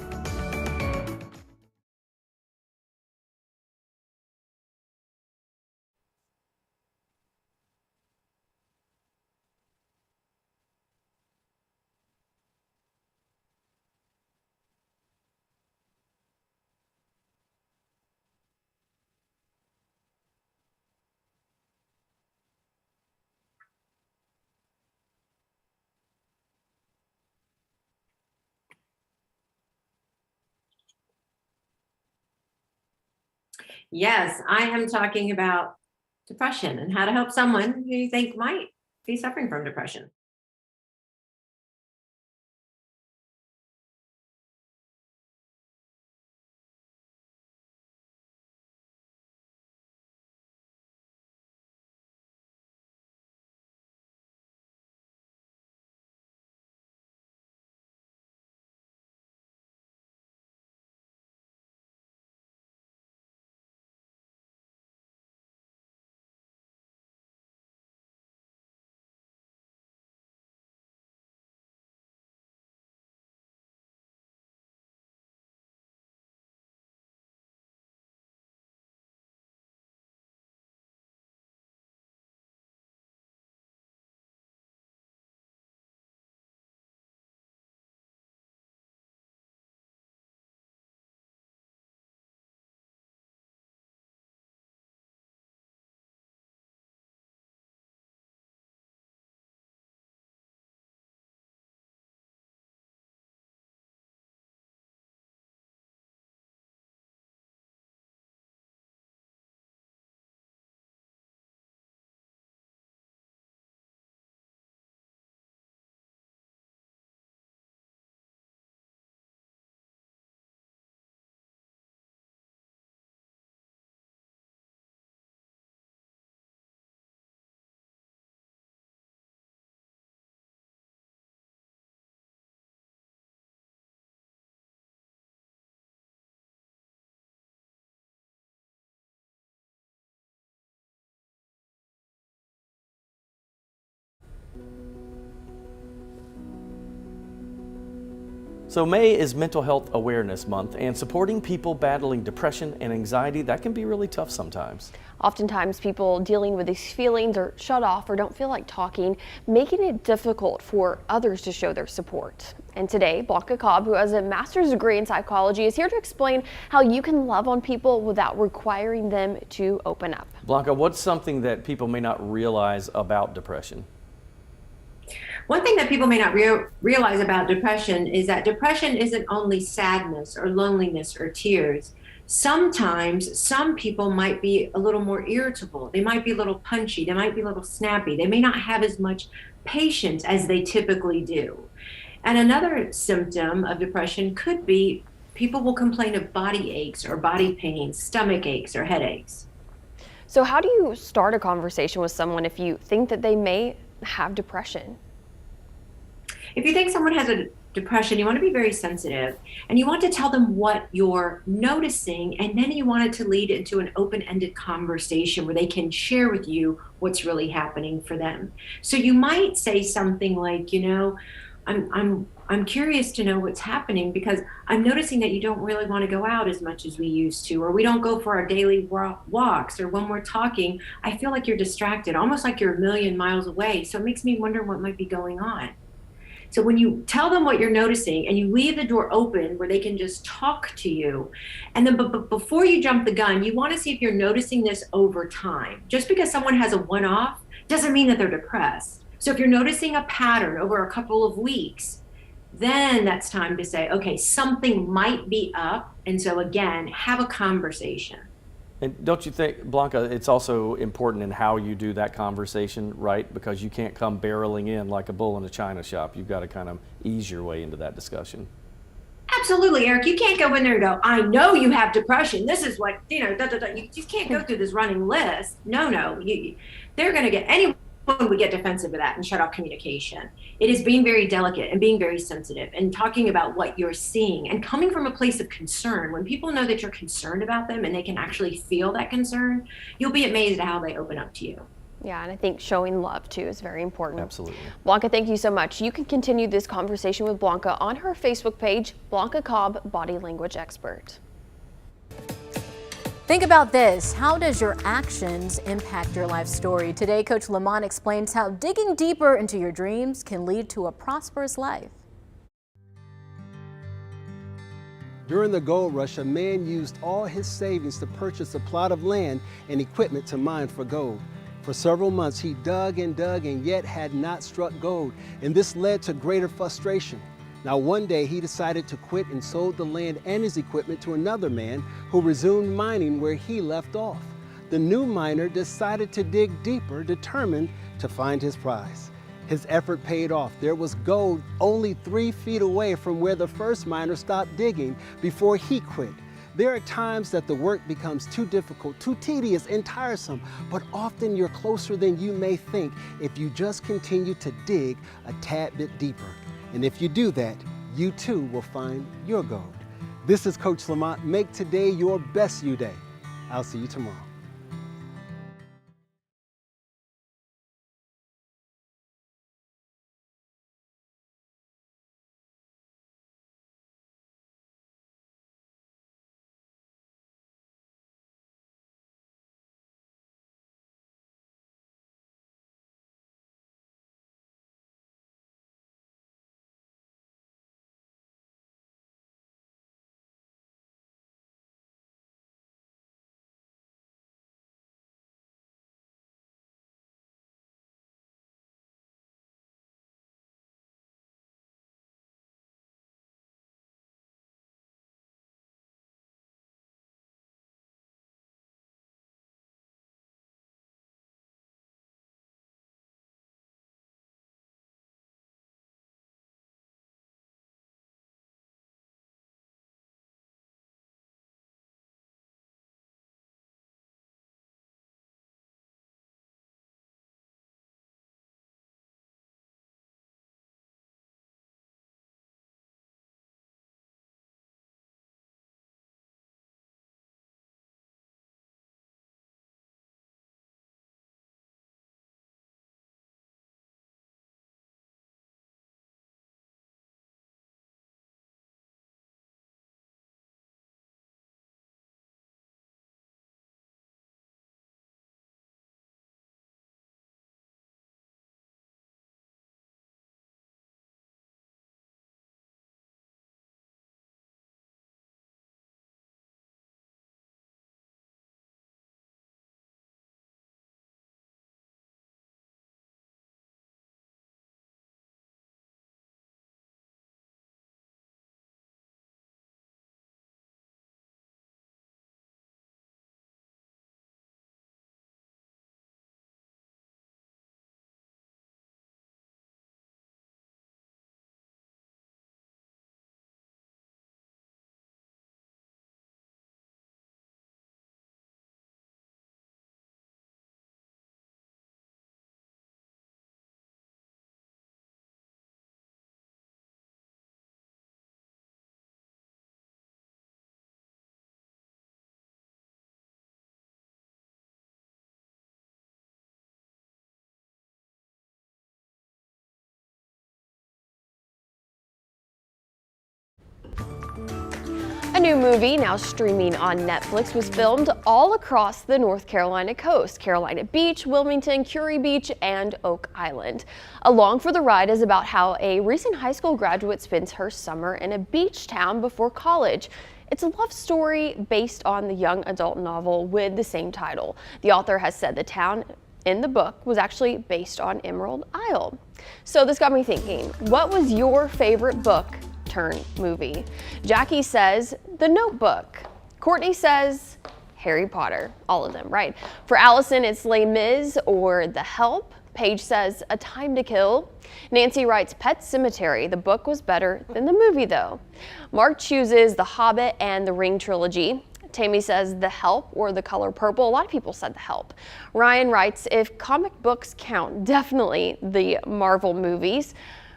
Yes, I am talking about depression and how to help someone who you think might be suffering from depression. So May is Mental Health Awareness Month, and supporting people battling depression and anxiety, that can be really tough sometimes. Oftentimes people dealing with these feelings are shut off or don't feel like talking, making it difficult for others to show their support. And today, Blanca Cobb, who has a master's degree in psychology, is here to explain how you can love on people without requiring them to open up. Blanca, what's something that people may not realize about depression? One thing that people may not realize about depression is that depression isn't only sadness or loneliness or tears. Sometimes some people might be a little more irritable. They might be a little punchy. They might be a little snappy. They may not have as much patience as they typically do. And another symptom of depression could be people will complain of body aches or body pains, stomach aches or headaches. So how do you start a conversation with someone if you think that they may have depression? If you think someone has a depression, you want to be very sensitive and you want to tell them what you're noticing, and then you want it to lead into an open-ended conversation where they can share with you what's really happening for them. So you might say something like, you know, I'm curious to know what's happening because I'm noticing that you don't really want to go out as much as we used to, or we don't go for our daily walks, or when we're talking, I feel like you're distracted, almost like you're a million miles away. So it makes me wonder what might be going on. So when you tell them what you're noticing and you leave the door open where they can just talk to you, and then before you jump the gun, you want to see if you're noticing this over time. Just because someone has a one-off doesn't mean that they're depressed. So if you're noticing a pattern over a couple of weeks, then that's time to say, okay, something might be up. And so again, have a conversation. And don't you think, Blanca, it's also important in how you do that conversation, right? Because you can't come barreling in like a bull in a china shop. You've got to kind of ease your way into that discussion. Absolutely, Eric. You can't go in there and go, I know you have depression. This is what, you know, You can't go through this running list. No. They're going to get, anyone would get defensive of that and shut off communication. It is being very delicate and being very sensitive and talking about what you're seeing and coming from a place of concern. When people know that you're concerned about them and they can actually feel that concern, you'll be amazed at how they open up to you. Yeah, and I think showing love too is very important. Absolutely. Blanca, thank you so much. You can continue this conversation with Blanca on her Facebook page, Blanca Cobb, Body Language Expert. Think about this. How does your actions impact your life story? Today, Coach Lamont explains how digging deeper into your dreams can lead to a prosperous life. During the gold rush, a man used all his savings to purchase a plot of land and equipment to mine for gold. For several months, he dug and yet had not struck gold, and this led to greater frustration. Now, one day he decided to quit and sold the land and his equipment to another man who resumed mining where he left off. The new miner decided to dig deeper, determined to find his prize. His effort paid off. There was gold only 3 feet away from where the first miner stopped digging before he quit. There are times that the work becomes too difficult, too tedious, and tiresome, but often you're closer than you may think if you just continue to dig a tad bit deeper. And if you do that, you too will find your gold. This is Coach Lamont. Make today your best you day. I'll see you tomorrow. movie, now streaming on Netflix, was filmed all across the North Carolina coast: Carolina Beach, Wilmington, Curie Beach, and Oak Island. Along for the Ride is about how a recent high school graduate spends her summer in a beach town before college. It's a love story based on the young adult novel with the same title. The author has said the town in the book was actually based on Emerald Isle. So this got me thinking, what was your favorite book turned movie? Jackie says The Notebook. Courtney says Harry Potter. All of them, right? For Allison, it's Les Mis or The Help. Paige says A Time to Kill. Nancy writes Pet Sematary. The book was better than the movie though. Mark chooses The Hobbit and The Ring trilogy. Tammy says The Help or The Color Purple. A lot of people said The Help. Ryan writes, if comic books count, definitely the Marvel movies.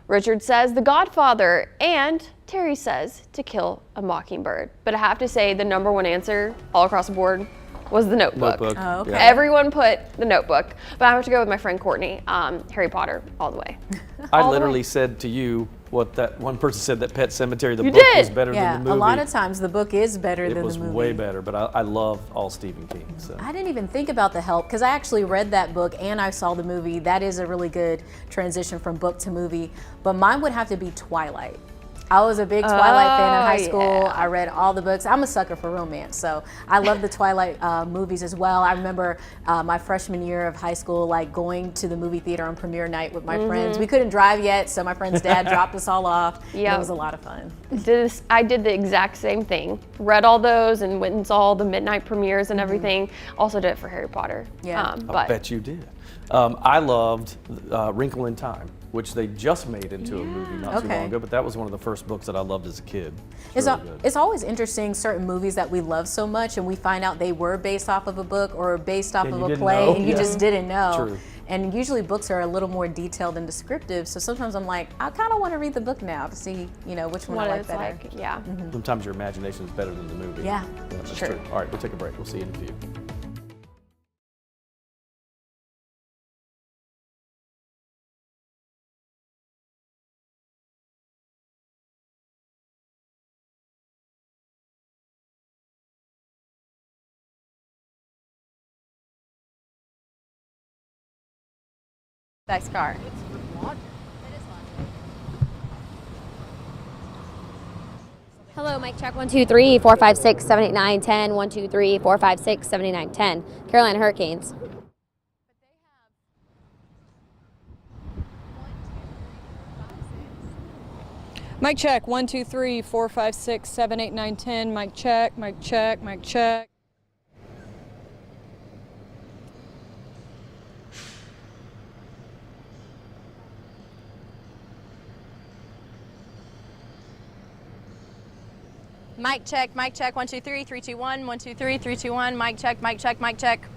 Richard says The Godfather, and Terry says To Kill a Mockingbird. But I have to say the number one answer all across the board was The Notebook. Oh, okay. Yeah. Everyone put The Notebook, but I have to go with my friend Courtney. Harry Potter all the way. I literally said to you what that one person said, that Pet Sematary, the You book did. was better than the movie. A lot of times the book is better than the movie. It was way better, but I love all Stephen King. So. I didn't even think about The Help because I actually read that book and I saw the movie. That is a really good transition from book to movie. But mine would have to be Twilight. I was a big Twilight fan in high school. Yeah. I read all the books. I'm a sucker for romance, so I love the Twilight movies as well. I remember my freshman year of high school, like going to the movie theater on premiere night with my friends. We couldn't drive yet, so my friend's dad dropped us all off. Yeah, it was a lot of fun. I did the exact same thing. Read all those and went and saw all the midnight premieres and everything. Also did it for Harry Potter. Yeah, I bet you did. I loved Wrinkle in Time, which they just made into a movie not too long ago, but that was one of the first books that I loved as a kid. It's always interesting, certain movies that we love so much and we find out they were based off of a book or based off of a play and you just didn't know. True. And usually books are a little more detailed and descriptive, so sometimes I'm like, I kind of want to read the book now to see, which one I like better. Yeah. Sometimes your imagination is better than the movie. Yeah, that's true. All right, we'll take a break. We'll see you in a few. Next car. Hello, mic check 1 2 3 4 5 6 7 8 9 10 1 2 3 4 5 6 7 8 9 10. Carolina Hurricanes. Mic check 1 2 3 4 5 6 7 8 9 10. Mic check, mic check, mic check. Mic check, 1 2 3 3 2 1, 1 2 3 3 2 1, mic check, mic check, mic check.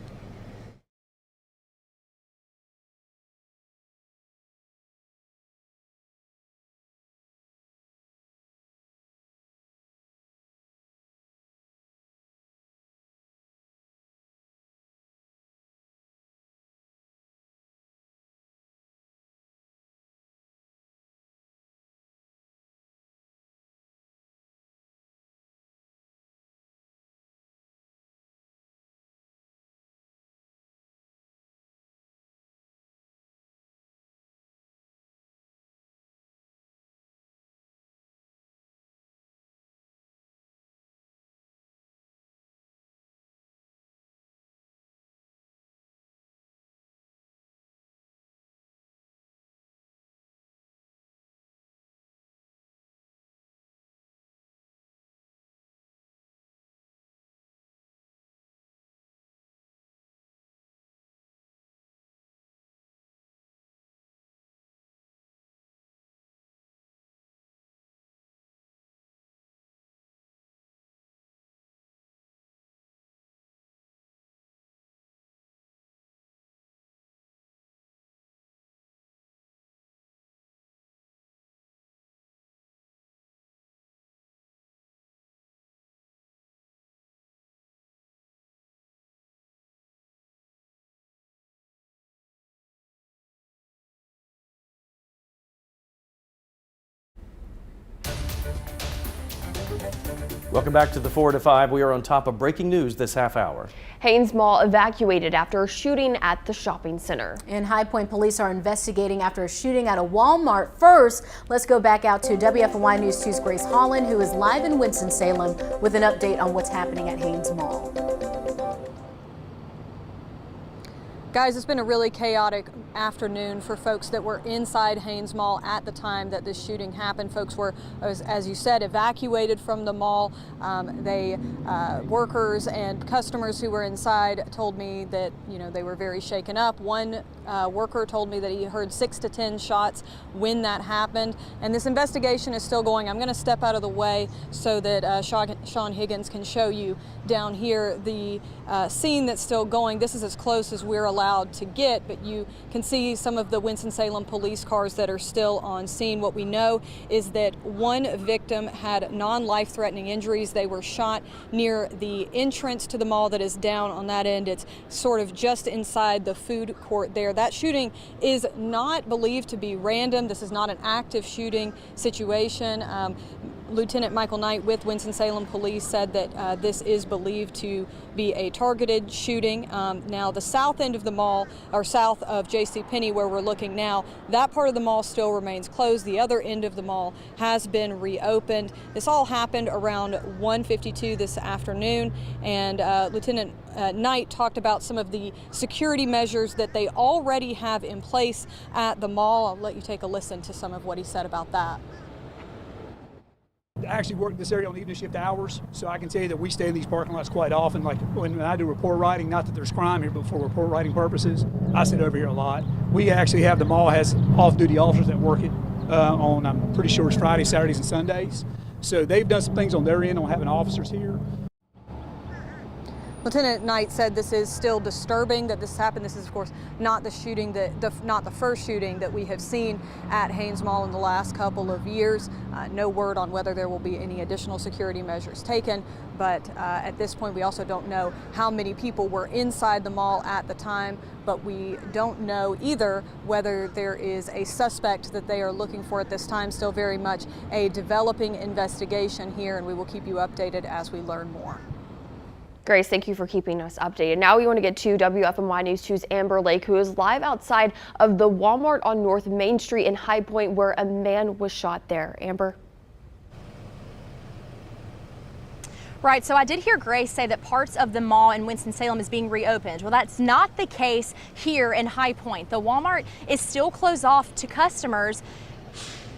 Welcome back to the 4 to 5. We are on top of breaking news this half hour. Haines Mall evacuated after a shooting at the shopping center. And High Point police are investigating after a shooting at a Walmart. First, let's go back out to WFMY News 2's Grace Holland, who is live in Winston-Salem with an update on what's happening at Haines Mall. Guys, it's been a really chaotic afternoon for folks that were inside Haines Mall at the time that this shooting happened. Folks were, as you said, evacuated from the mall. Workers and customers who were inside told me that, they were very shaken up. One worker told me that he heard 6 to 10 shots when that happened. And this investigation is still going. I'm going to step out of the way so that Sean Higgins can show you down here the scene that's still going. This is as close as we're allowed to get, but you can see some of the Winston-Salem police cars that are still on scene. What we know is that one victim had non-life-threatening injuries. They were shot near the entrance to the mall that is down on that end. It's sort of just inside the food court there. That shooting is not believed to be random. This is not an active shooting situation. Lieutenant Michael Knight with Winston-Salem Police said that this is believed to be a targeted shooting. Now, the south end of the mall, or south of JCPenney where we're looking now, that part of the mall still remains closed. The other end of the mall has been reopened. This all happened around 1:52 this afternoon, and Lieutenant Knight talked about some of the security measures that they already have in place at the mall. I'll let you take a listen to some of what he said about that. I actually work in this area on evening shift hours, so I can tell you that we stay in these parking lots quite often. Like when I do report writing, not that there's crime here, but for report writing purposes, I sit over here a lot. We actually have, the mall has off-duty officers that work it on, I'm pretty sure it's Fridays, Saturdays, and Sundays. So they've done some things on their end on having officers here. Lieutenant Knight said this is still disturbing that this happened. This is, of course, not the shooting not the first shooting that we have seen at Haines Mall in the last couple of years. No word on whether there will be any additional security measures taken, but at this point we also don't know how many people were inside the mall at the time, but we don't know either whether there is a suspect that they are looking for at this time. Still very much a developing investigation here, and we will keep you updated as we learn more. Grace, thank you for keeping us updated. Now we want to get to WFMY News 2's Amber Lake, who is live outside of the Walmart on North Main Street in High Point, where a man was shot there. Amber? Right, so I did hear Grace say that parts of the mall in Winston-Salem is being reopened. Well, that's not the case here in High Point. The Walmart is still closed off to customers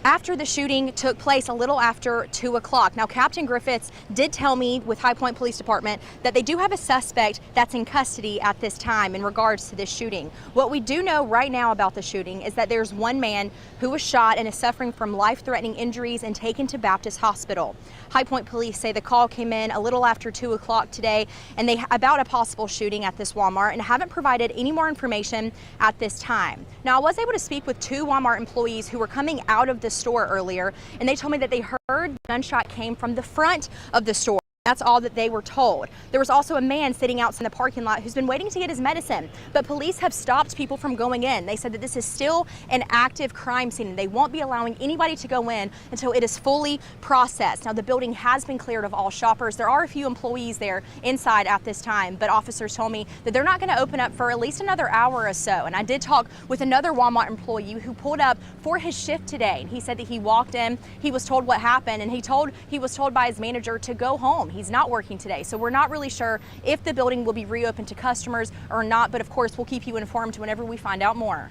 after the shooting took place a little after 2 o'clock. Now, Captain Griffiths did tell me with High Point Police Department that they do have a suspect that's in custody at this time in regards to this shooting. What we do know right now about the shooting is that there's one man who was shot and is suffering from life-threatening injuries and taken to Baptist Hospital. High Point Police say the call came in a little after 2 o'clock today and about a possible shooting at this Walmart, and haven't provided any more information at this time. Now, I was able to speak with 2 Walmart employees who were coming out of the store earlier, and they told me that they heard the gunshot came from the front of the store. That's all that they were told. There was also a man sitting outside the parking lot who's been waiting to get his medicine, but police have stopped people from going in. They said that this is still an active crime scene and they won't be allowing anybody to go in until it is fully processed. Now, the building has been cleared of all shoppers. There are a few employees there inside at this time, but officers told me that they're not going to open up for at least another hour or so. And I did talk with another Walmart employee who pulled up for his shift today. And he said that he walked in, he was told what happened, and he was told by his manager to go home. He's not working today, so we're not really sure if the building will be reopened to customers or not, but of course we'll keep you informed whenever we find out more.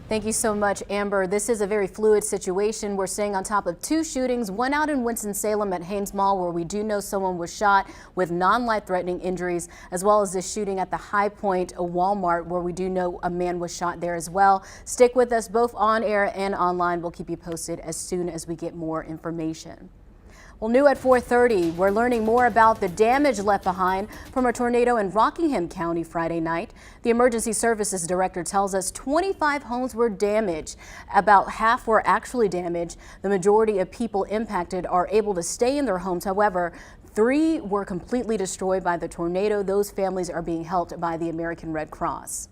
Thank you so much, Amber. This is a very fluid situation. We're staying on top of 2 shootings, one out in Winston-Salem at Haines Mall, where we do know someone was shot with non-life-threatening injuries, as well as this shooting at the High Point Walmart, where we do know a man was shot there as well. Stick with us both on air and online. We'll keep you posted as soon as we get more information. Well, new at 4:30, we're learning more about the damage left behind from a tornado in Rockingham County Friday night. The Emergency Services Director tells us 25 homes were damaged. About half were actually damaged. The majority of people impacted are able to stay in their homes. However, 3 were completely destroyed by the tornado. Those families are being helped by the American Red Cross.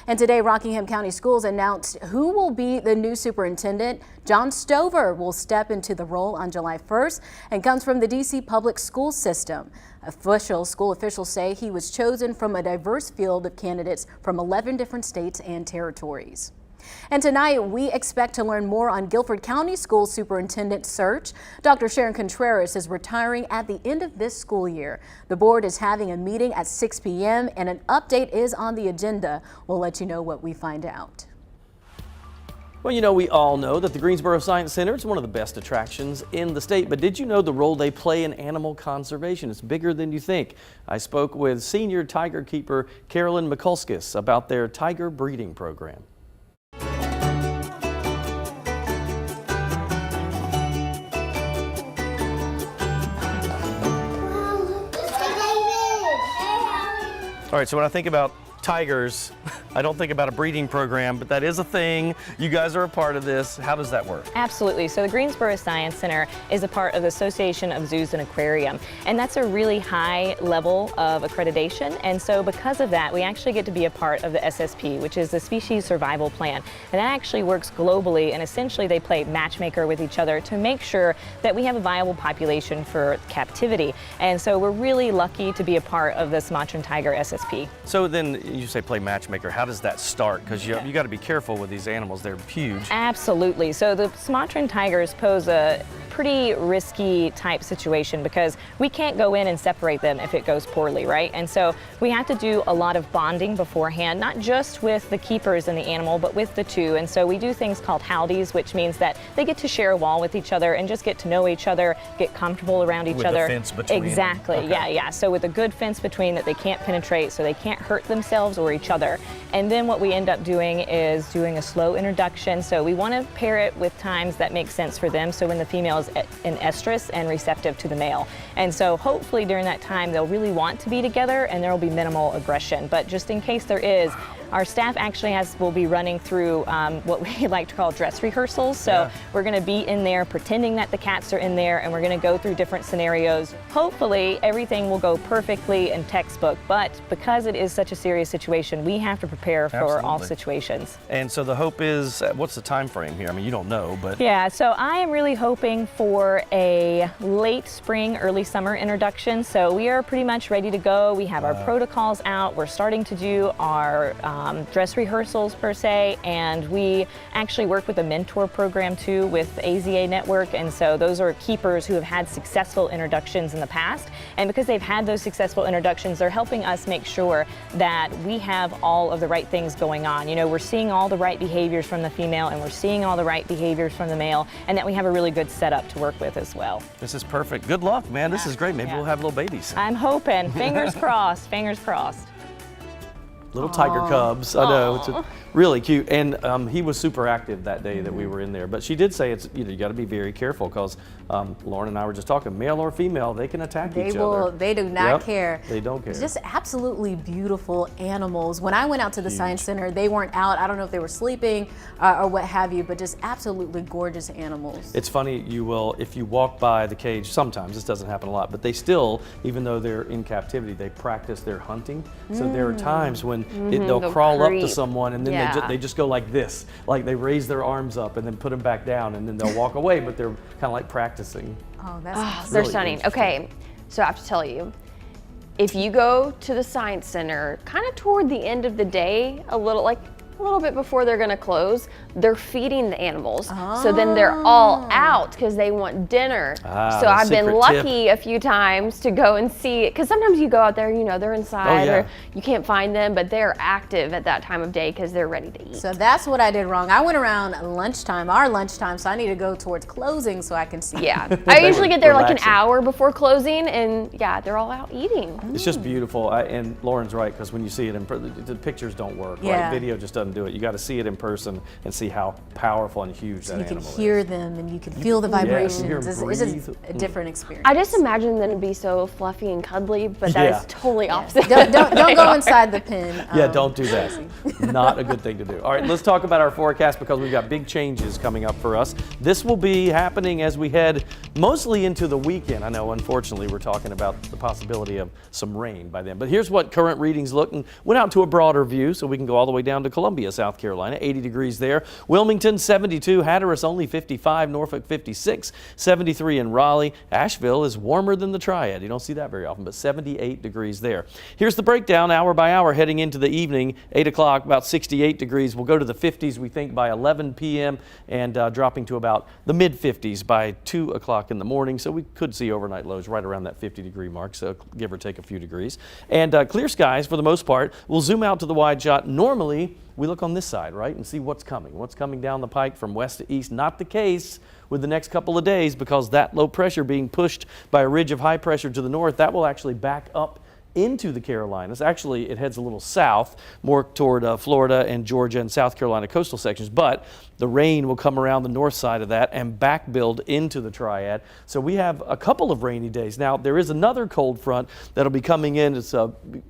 And today, Rockingham County Schools announced who will be the new superintendent. John Stover will step into the role on July 1st and comes from the D.C. public school system. School officials say he was chosen from a diverse field of candidates from 11 different states and territories. And tonight, we expect to learn more on Guilford County School Superintendent search. Dr. Sharon Contreras is retiring at the end of this school year. The board is having a meeting at 6 p.m. and an update is on the agenda. We'll let you know what we find out. Well, you know, we all know that the Greensboro Science Center is one of the best attractions in the state, but did you know the role they play in animal conservation? It's bigger than you think. I spoke with senior tiger keeper Carolyn Mikulskis about their tiger breeding program. All right, so when I think about tigers, I don't think about a breeding program, but that is a thing. You guys are a part of this. How does that work? Absolutely. So the Greensboro Science Center is a part of the Association of Zoos and Aquarium, and that's a really high level of accreditation. And so because of that, we actually get to be a part of the SSP, which is the Species Survival Plan. And that actually works globally, and essentially they play matchmaker with each other to make sure that we have a viable population for captivity. And so we're really lucky to be a part of the Sumatran tiger SSP. So then you say play matchmaker. How does that start? Because you got to be careful with these animals. They're huge. Absolutely. So the Sumatran tigers pose a pretty risky type situation because we can't go in and separate them if it goes poorly, right? And so we have to do a lot of bonding beforehand, not just with the keepers and the animal, but with the two. And so we do things called howdies, which means that they get to share a wall with each other and just get to know each other, get comfortable around each other. With a fence between. Exactly. Okay. Yeah. So with a good fence between that they can't penetrate, so they can't hurt themselves or each other. And then what we end up doing is doing a slow introduction. So we want to pair it with times that make sense for them. So when the female is in estrus and receptive to the male. And so hopefully during that time they'll really want to be together and there will be minimal aggression. But just in case there is, our staff actually will be running through what we like to call dress rehearsals. So we're going to be in there pretending that the cats are in there, and we're going to go through different scenarios. Hopefully everything will go perfectly in textbook, but because it is such a serious situation, we have to prepare for all situations. And so the hope is, what's the time frame here? I mean, you don't know, but... Yeah, so I am really hoping for a late spring, early summer introduction. So we are pretty much ready to go. We have our protocols out. We're starting to do our dress rehearsals per se, and we actually work with a mentor program too with the AZA network, and so those are keepers who have had successful introductions in the past, and because they've had those successful introductions, they're helping us make sure that we have all of the right things going on. You know, we're seeing all the right behaviors from the female and we're seeing all the right behaviors from the male, and that we have a really good setup to work with as well. This is perfect. Good luck, man. This is great. Maybe we'll have little babies. I'm hoping. Fingers crossed. Fingers crossed. Little tiger cubs. I know. It's really cute. And he was super active that day that we were in there. But she did say you got to be very careful because Lauren and I were just talking, male or female, they can attack each other. They do not care. They don't care. Just absolutely beautiful animals. When I went out to the Science Center, they weren't out. I don't know if they were sleeping or what have you, but just absolutely gorgeous animals. It's funny, you will, if you walk by the cage, sometimes this doesn't happen a lot, but they still, even though they're in captivity, they practice their hunting. So there are times when they'll crawl up to someone and then they just go like this, like they raise their arms up and then put them back down and then they'll walk away, but they're kind of like practicing. Oh, that's awesome. They're stunning. Okay, so I have to tell you, if you go to the Science Center kind of toward the end of the day, a little bit before they're gonna close, they're feeding the animals. So then they're all out because they want dinner. So I've been lucky a few times to go and see it, because sometimes you go out there, you know, they're inside or you can't find them, but they're active at that time of day because they're ready to eat. So that's what I did wrong. I went around lunchtime, our lunchtime, so I need to go towards closing so I can see. Yeah, I usually get there like an hour before closing, and yeah, they're all out eating. It's just beautiful, and Lauren's right, because when you see it, the pictures don't work, right? Video just doesn't doesn't do it. You got to see it in person and see how powerful and huge that You can animal is. hear them and you can feel the vibrations. hear 'em It's breathe. a different experience. I just imagine them to be so fluffy and cuddly, but that is totally opposite. Don't go inside the pen. Yeah, don't do that. Not a good thing to do. All right, let's talk about our forecast because we've got big changes coming up for us. This will be happening as we head mostly into the weekend. I know, unfortunately, we're talking about the possibility of some rain by then. But here's what current readings look, and went out to a broader view so we can go all the way down to Columbia, South Carolina, 80 degrees there. Wilmington, 72. Hatteras, only 55. Norfolk, 56. 73 in Raleigh. Asheville is warmer than the Triad. You don't see that very often, but 78 degrees there. Here's the breakdown hour by hour heading into the evening. 8 o'clock, about 68 degrees. We'll go to the 50s, we think, by 11 p.m. and dropping to about the mid-50s by 2 o'clock in the morning. So we could see overnight lows right around that 50-degree mark, so give or take a few degrees. And clear skies for the most part. We'll zoom out to the wide shot. Normally, we look on this side, right, and see what's coming down the pike from west to east. Not the case with the next couple of days because that low pressure being pushed by a ridge of high pressure to the north, that will actually back up into the Carolinas. Actually, it heads a little south, more toward Florida and Georgia and South Carolina coastal sections, but the rain will come around the north side of that and back build into the Triad. So we have a couple of rainy days. Now, there is another cold front that'll be coming in. It's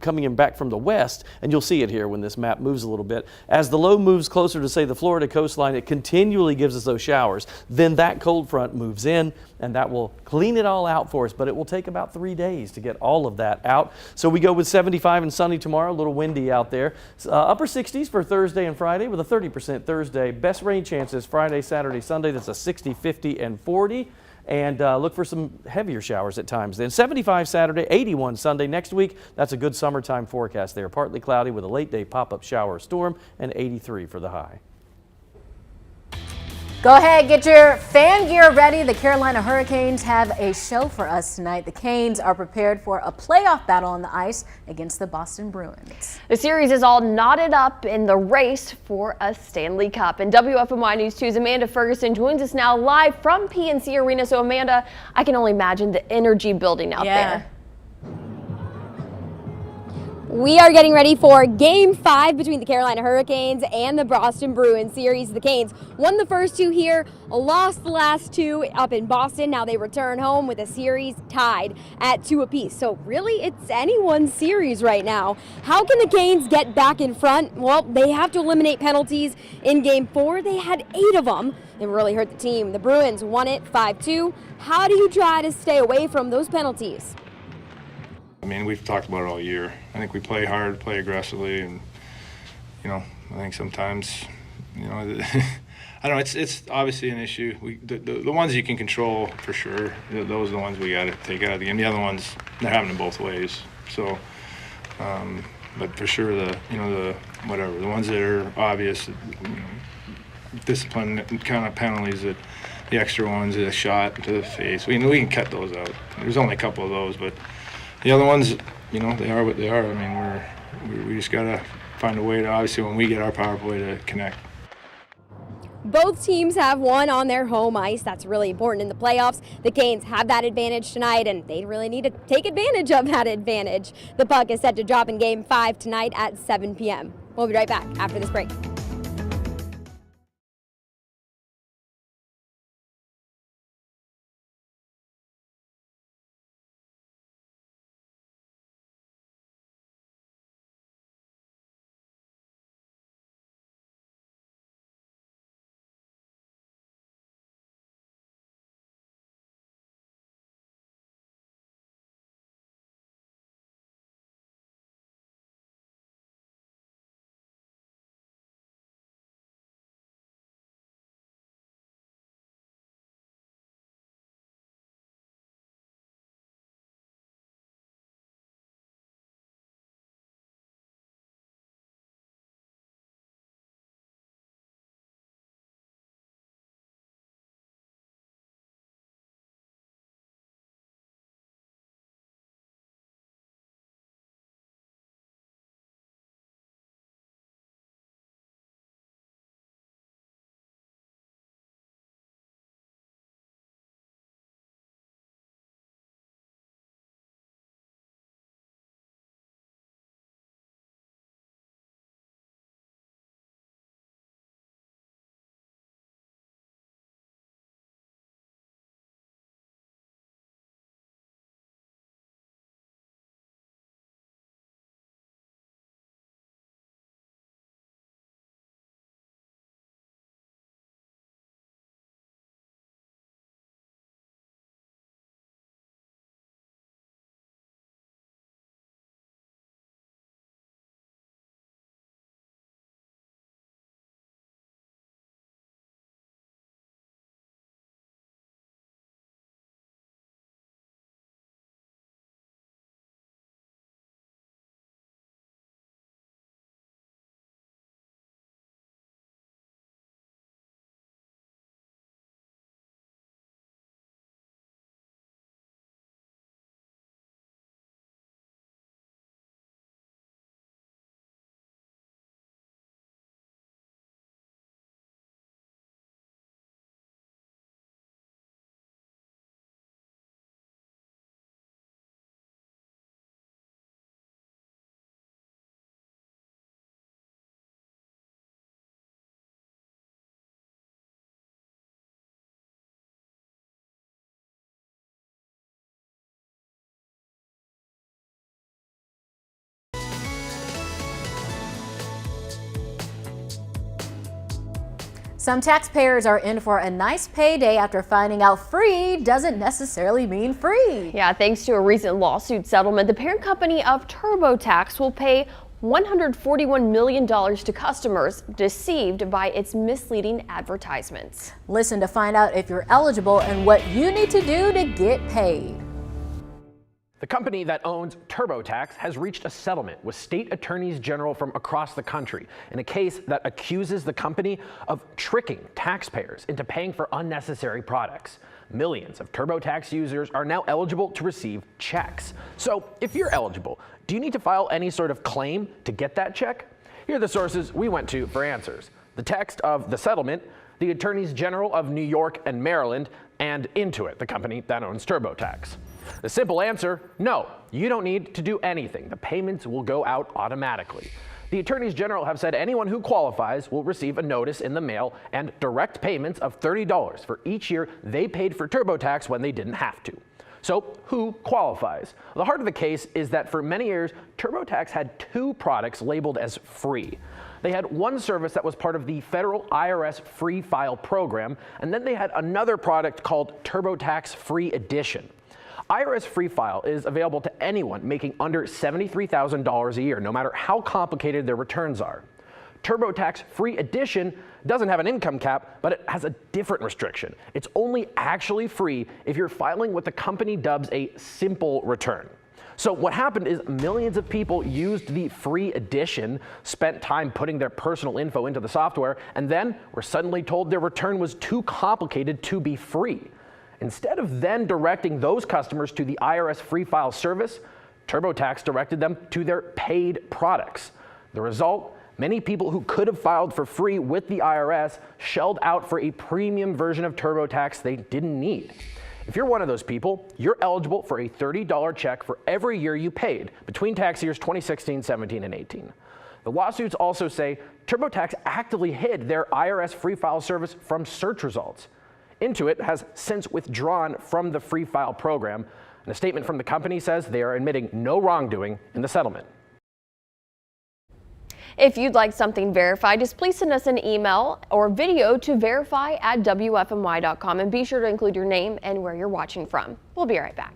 coming in back from the west, and you'll see it here when this map moves a little bit. As the low moves closer to, say, the Florida coastline, it continually gives us those showers. Then that cold front moves in, and that will clean it all out for us, but it will take about 3 days to get all of that out. So we go with 75 and sunny tomorrow, a little windy out there. Upper 60s for Thursday and Friday with a 30% Thursday. Best rain chances Friday, Saturday, Sunday. That's a 60, 50, and 40. And look for some heavier showers at times. Then 75 Saturday, 81 Sunday. Next week, that's a good summertime forecast there. Partly cloudy with a late day pop-up shower or storm, and 83 for the high. Go ahead, get your fan gear ready. The Carolina Hurricanes have a show for us tonight. The Canes are prepared for a playoff battle on the ice against the Boston Bruins. The series is all knotted up in the race for a Stanley Cup. And WFMY News 2's Amanda Ferguson joins us now live from PNC Arena. So Amanda, I can only imagine the energy building out there. We are getting ready for Game 5 between the Carolina Hurricanes and the Boston Bruins series. The Canes won the first two here, lost the last two up in Boston. Now they return home with a series tied at 2 apiece. So really, it's anyone's series right now. How can the Canes get back in front? Well, they have to eliminate penalties. In Game 4, they had 8 of them. It really hurt the team. The Bruins won it 5-2. How do you try to stay away from those penalties? I mean, we've talked about it all year. I think we play hard, play aggressively, and, I think sometimes, I don't know, it's obviously an issue. The ones you can control, for sure, those are the ones we got to take out of the game. The other ones, they're happening both ways. So, but for sure, the ones that are obvious, discipline kind of penalties, that the extra ones, the shot to the face, we can cut those out. There's only a couple of those, but the other ones, they are what they are. I mean, we just got to find a way to, obviously, when we get our power play, to connect. Both teams have won on their home ice. That's really important in the playoffs. The Canes have that advantage tonight, and they really need to take advantage of that advantage. The puck is set to drop in Game 5 tonight at 7 p.m. We'll be right back after this break. Some taxpayers are in for a nice payday after finding out free doesn't necessarily mean free. Yeah, thanks to a recent lawsuit settlement, the parent company of TurboTax will pay $141 million to customers deceived by its misleading advertisements. Listen to find out if you're eligible and what you need to do to get paid. The company that owns TurboTax has reached a settlement with state attorneys general from across the country in a case that accuses the company of tricking taxpayers into paying for unnecessary products. Millions of TurboTax users are now eligible to receive checks. So if you're eligible, do you need to file any sort of claim to get that check? Here are the sources we went to for answers. The text of the settlement, the attorneys general of New York and Maryland, and Intuit, the company that owns TurboTax. The simple answer, no, you don't need to do anything. The payments will go out automatically. The attorneys general have said anyone who qualifies will receive a notice in the mail and direct payments of $30 for each year they paid for TurboTax when they didn't have to. So who qualifies? The heart of the case is that for many years, TurboTax had two products labeled as free. They had one service that was part of the federal IRS Free File program, and then they had another product called TurboTax Free Edition. IRS Free File is available to anyone making under $73,000 a year, no matter how complicated their returns are. TurboTax Free Edition doesn't have an income cap, but it has a different restriction. It's only actually free if you're filing what the company dubs a simple return. So what happened is millions of people used the free edition, spent time putting their personal info into the software, and then were suddenly told their return was too complicated to be free. Instead of then directing those customers to the IRS Free File service, TurboTax directed them to their paid products. The result? Many people who could have filed for free with the IRS shelled out for a premium version of TurboTax they didn't need. If you're one of those people, you're eligible for a $30 check for every year you paid between tax years 2016, 17, and 18. The lawsuits also say TurboTax actively hid their IRS Free File service from search results. Intuit has since withdrawn from the Free File program, and a statement from the company says they are admitting no wrongdoing in the settlement. If you'd like something verified, just please send us an email or video to verify@wfmy.com and be sure to include your name and where you're watching from. We'll be right back.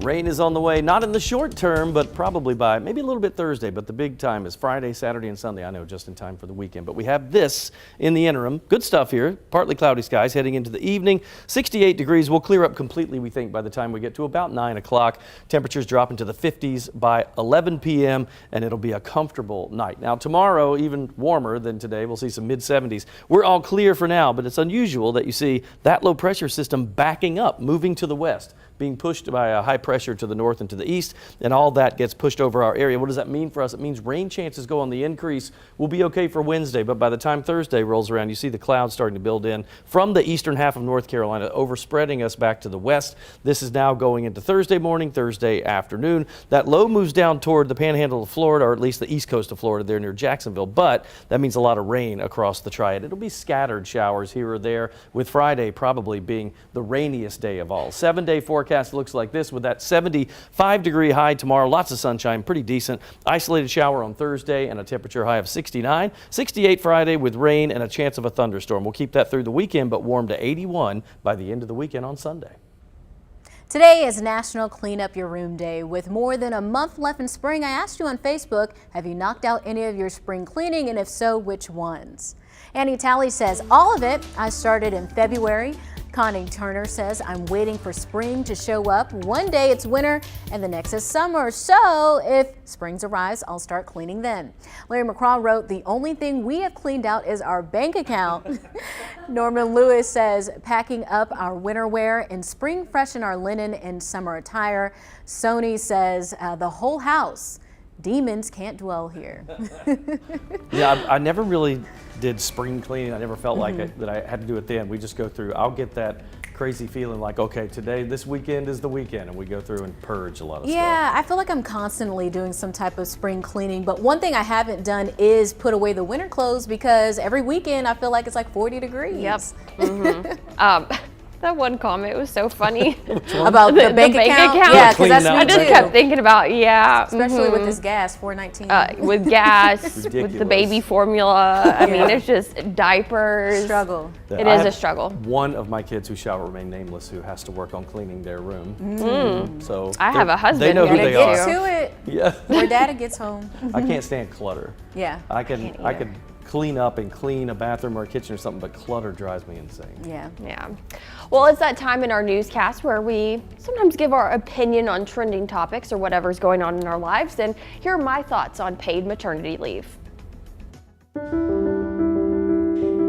Rain is on the way, not in the short term, but probably by maybe a little bit Thursday. But the big time is Friday, Saturday, and Sunday. I know, just in time for the weekend. But we have this in the interim. Good stuff here. Partly cloudy skies heading into the evening. 68 degrees. We'll clear up completely, we think, by the time we get to about 9 o'clock. Temperatures drop into the 50s by 11 p.m., and it'll be a comfortable night. Now, tomorrow, even warmer than today. We'll see some mid-70s. We're all clear for now, but it's unusual that you see that low pressure system backing up, moving to the west, being pushed by a high pressure to the north and to the east, and all that gets pushed over our area. What does that mean for us? It means rain chances go on the increase. We'll be okay for Wednesday, but by the time Thursday rolls around, you see the clouds starting to build in from the eastern half of North Carolina, overspreading us back to the west. This is now going into Thursday morning, Thursday afternoon. That low moves down toward the panhandle of Florida, or at least the east coast of Florida there near Jacksonville, but that means a lot of rain across the Triad. It'll be scattered showers here or there, with Friday probably being the rainiest day of all. 7-day forecast looks like this, with that 75-degree high tomorrow. Lots of sunshine, pretty decent. Isolated shower on Thursday and a temperature high of 69. 68 Friday with rain and a chance of a thunderstorm. We'll keep that through the weekend, but warm to 81 by the end of the weekend on Sunday. Today is National Clean Up Your Room Day. With more than a month left in spring, I asked you on Facebook, have you knocked out any of your spring cleaning, and if so, which ones? Annie Talley says, all of it. I started in February. Connie Turner says, I'm waiting for spring to show up. One day it's winter and the next is summer. So if springs arrives, I'll start cleaning then. Larry McCraw wrote, the only thing we have cleaned out is our bank account. Norman Lewis says, packing up our winter wear and spring freshen our linen and summer attire. Sony says, the whole house. Demons can't dwell here. Yeah, I never really did spring cleaning. I never felt like that I had to do it then. We just go through. I'll get that crazy feeling like, okay, this weekend is the weekend, and we go through and purge a lot of stuff. Yeah, I feel like I'm constantly doing some type of spring cleaning, but one thing I haven't done is put away the winter clothes, because every weekend I feel like it's like 40 degrees. Yep. That one comment was so funny. About the bank account? Yeah, because that's me I just kept thinking about, especially with this gas, $4.19. With gas, with the baby formula. I mean, it's just diapers. Struggle. It is a struggle. One of my kids who shall remain nameless who has to work on cleaning their room. So I have a husband. They know who they are. Get to it. Yeah. Where Daddy gets home. I can't stand clutter. Yeah. I could clean up and clean a bathroom or a kitchen or something, but clutter drives me insane. Yeah. Well, it's that time in our newscast where we sometimes give our opinion on trending topics or whatever's going on in our lives. And here are my thoughts on paid maternity leave.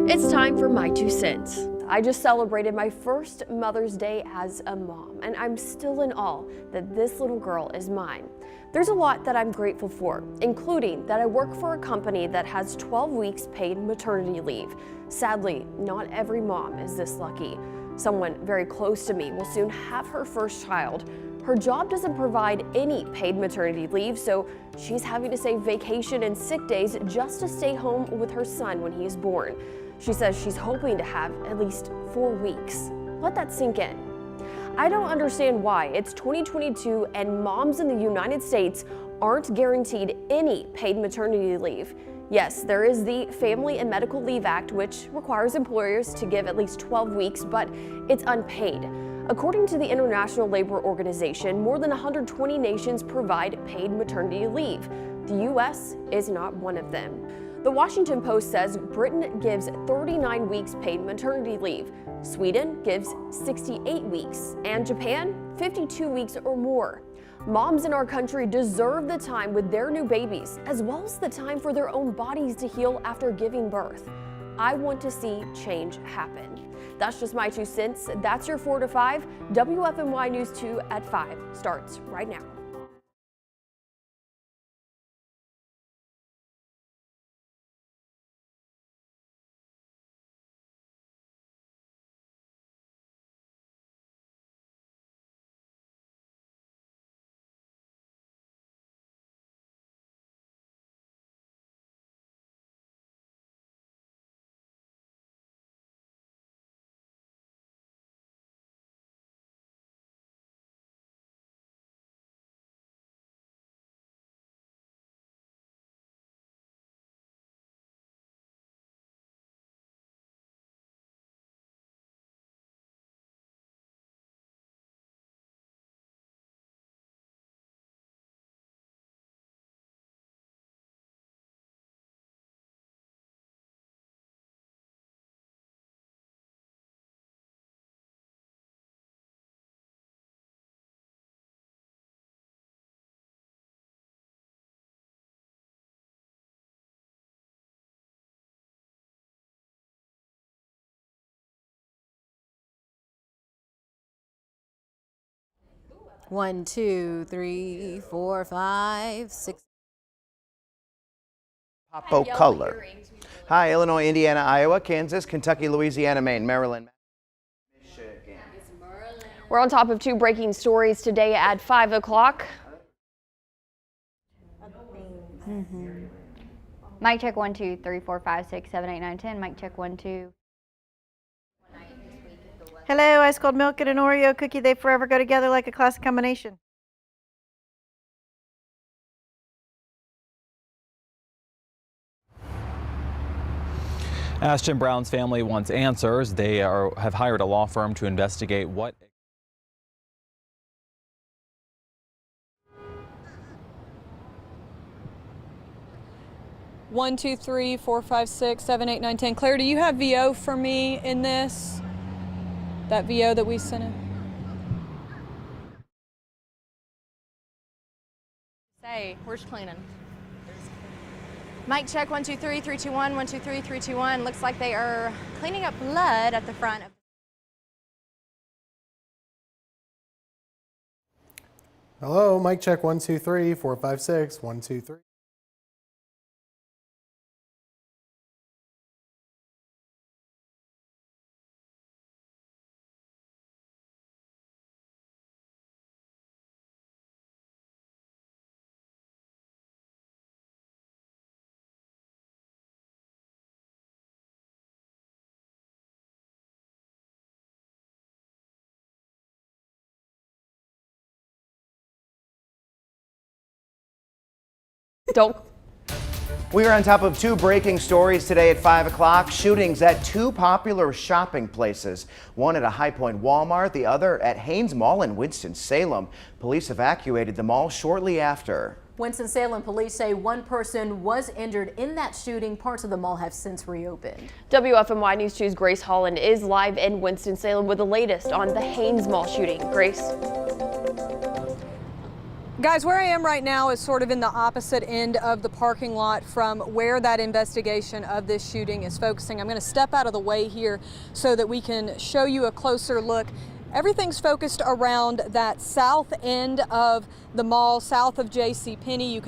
It's time for my 2 cents. I just celebrated my first Mother's Day as a mom, and I'm still in awe that this little girl is mine. There's a lot that I'm grateful for, including that I work for a company that has 12 weeks paid maternity leave. Sadly, not every mom is this lucky. Someone very close to me will soon have her first child. Her job doesn't provide any paid maternity leave, so she's having to save vacation and sick days just to stay home with her son when he is born. She says she's hoping to have at least 4 weeks. Let that sink in. I don't understand why it's 2022 and moms in the United States aren't guaranteed any paid maternity leave. Yes, there is the Family and Medical Leave Act, which requires employers to give at least 12 weeks, but it's unpaid. According to the International Labor Organization, more than 120 nations provide paid maternity leave. The U.S. is not one of them. The Washington Post says Britain gives 39 weeks paid maternity leave, Sweden gives 68 weeks, and Japan 52 weeks or more. Moms in our country deserve the time with their new babies, as well as the time for their own bodies to heal after giving birth. I want to see change happen. That's just my 2 cents. That's your 4 to 5. WFMY News 2 at 5 starts right now. 1, 2, 3, 4, 5, 6. Popo color. Hi, Illinois, Indiana, Iowa, Kansas, Kentucky, Louisiana, Maine, Maryland, Michigan. We're on top of 2 breaking stories today at 5 o'clock. Mic check 1, 2, 3, 4, 5, 6, 7, 8, 9, 10. Mic check 1, 2. Hello, ice cold milk and an Oreo cookie. They forever go together like a classic combination. Ashton Brown's family wants answers. They have hired a law firm to investigate what. 1, 2, 3, 4, 5, 6, 7, 8, 9, 10. Claire, do you have VO for me in this? That VO that we sent in? Say, where's cleaning? Mic check 1, 2, 3, 3, 2, 1, 1, 2, 3, 3, 2, 1. Looks like they are cleaning up blood at the front of. Hello, mic check 1, 2, 3, 4, 5, 6, 1, 2, 3. Don't. We are on top of 2 breaking stories today at 5 o'clock. Shootings at 2 popular shopping places. One at a High Point Walmart, the other at Hanes Mall in Winston-Salem. Police evacuated the mall shortly after. Winston-Salem police say 1 person was injured in that shooting. Parts of the mall have since reopened. WFMY News 2's Grace Holland is live in Winston-Salem with the latest on the Hanes Mall shooting. Grace? Guys, where I am right now is sort of in the opposite end of the parking lot from where that investigation of this shooting is focusing. I'm going to step out of the way here so that we can show you a closer look. Everything's focused around that south end of the mall, south of JCPenney. You can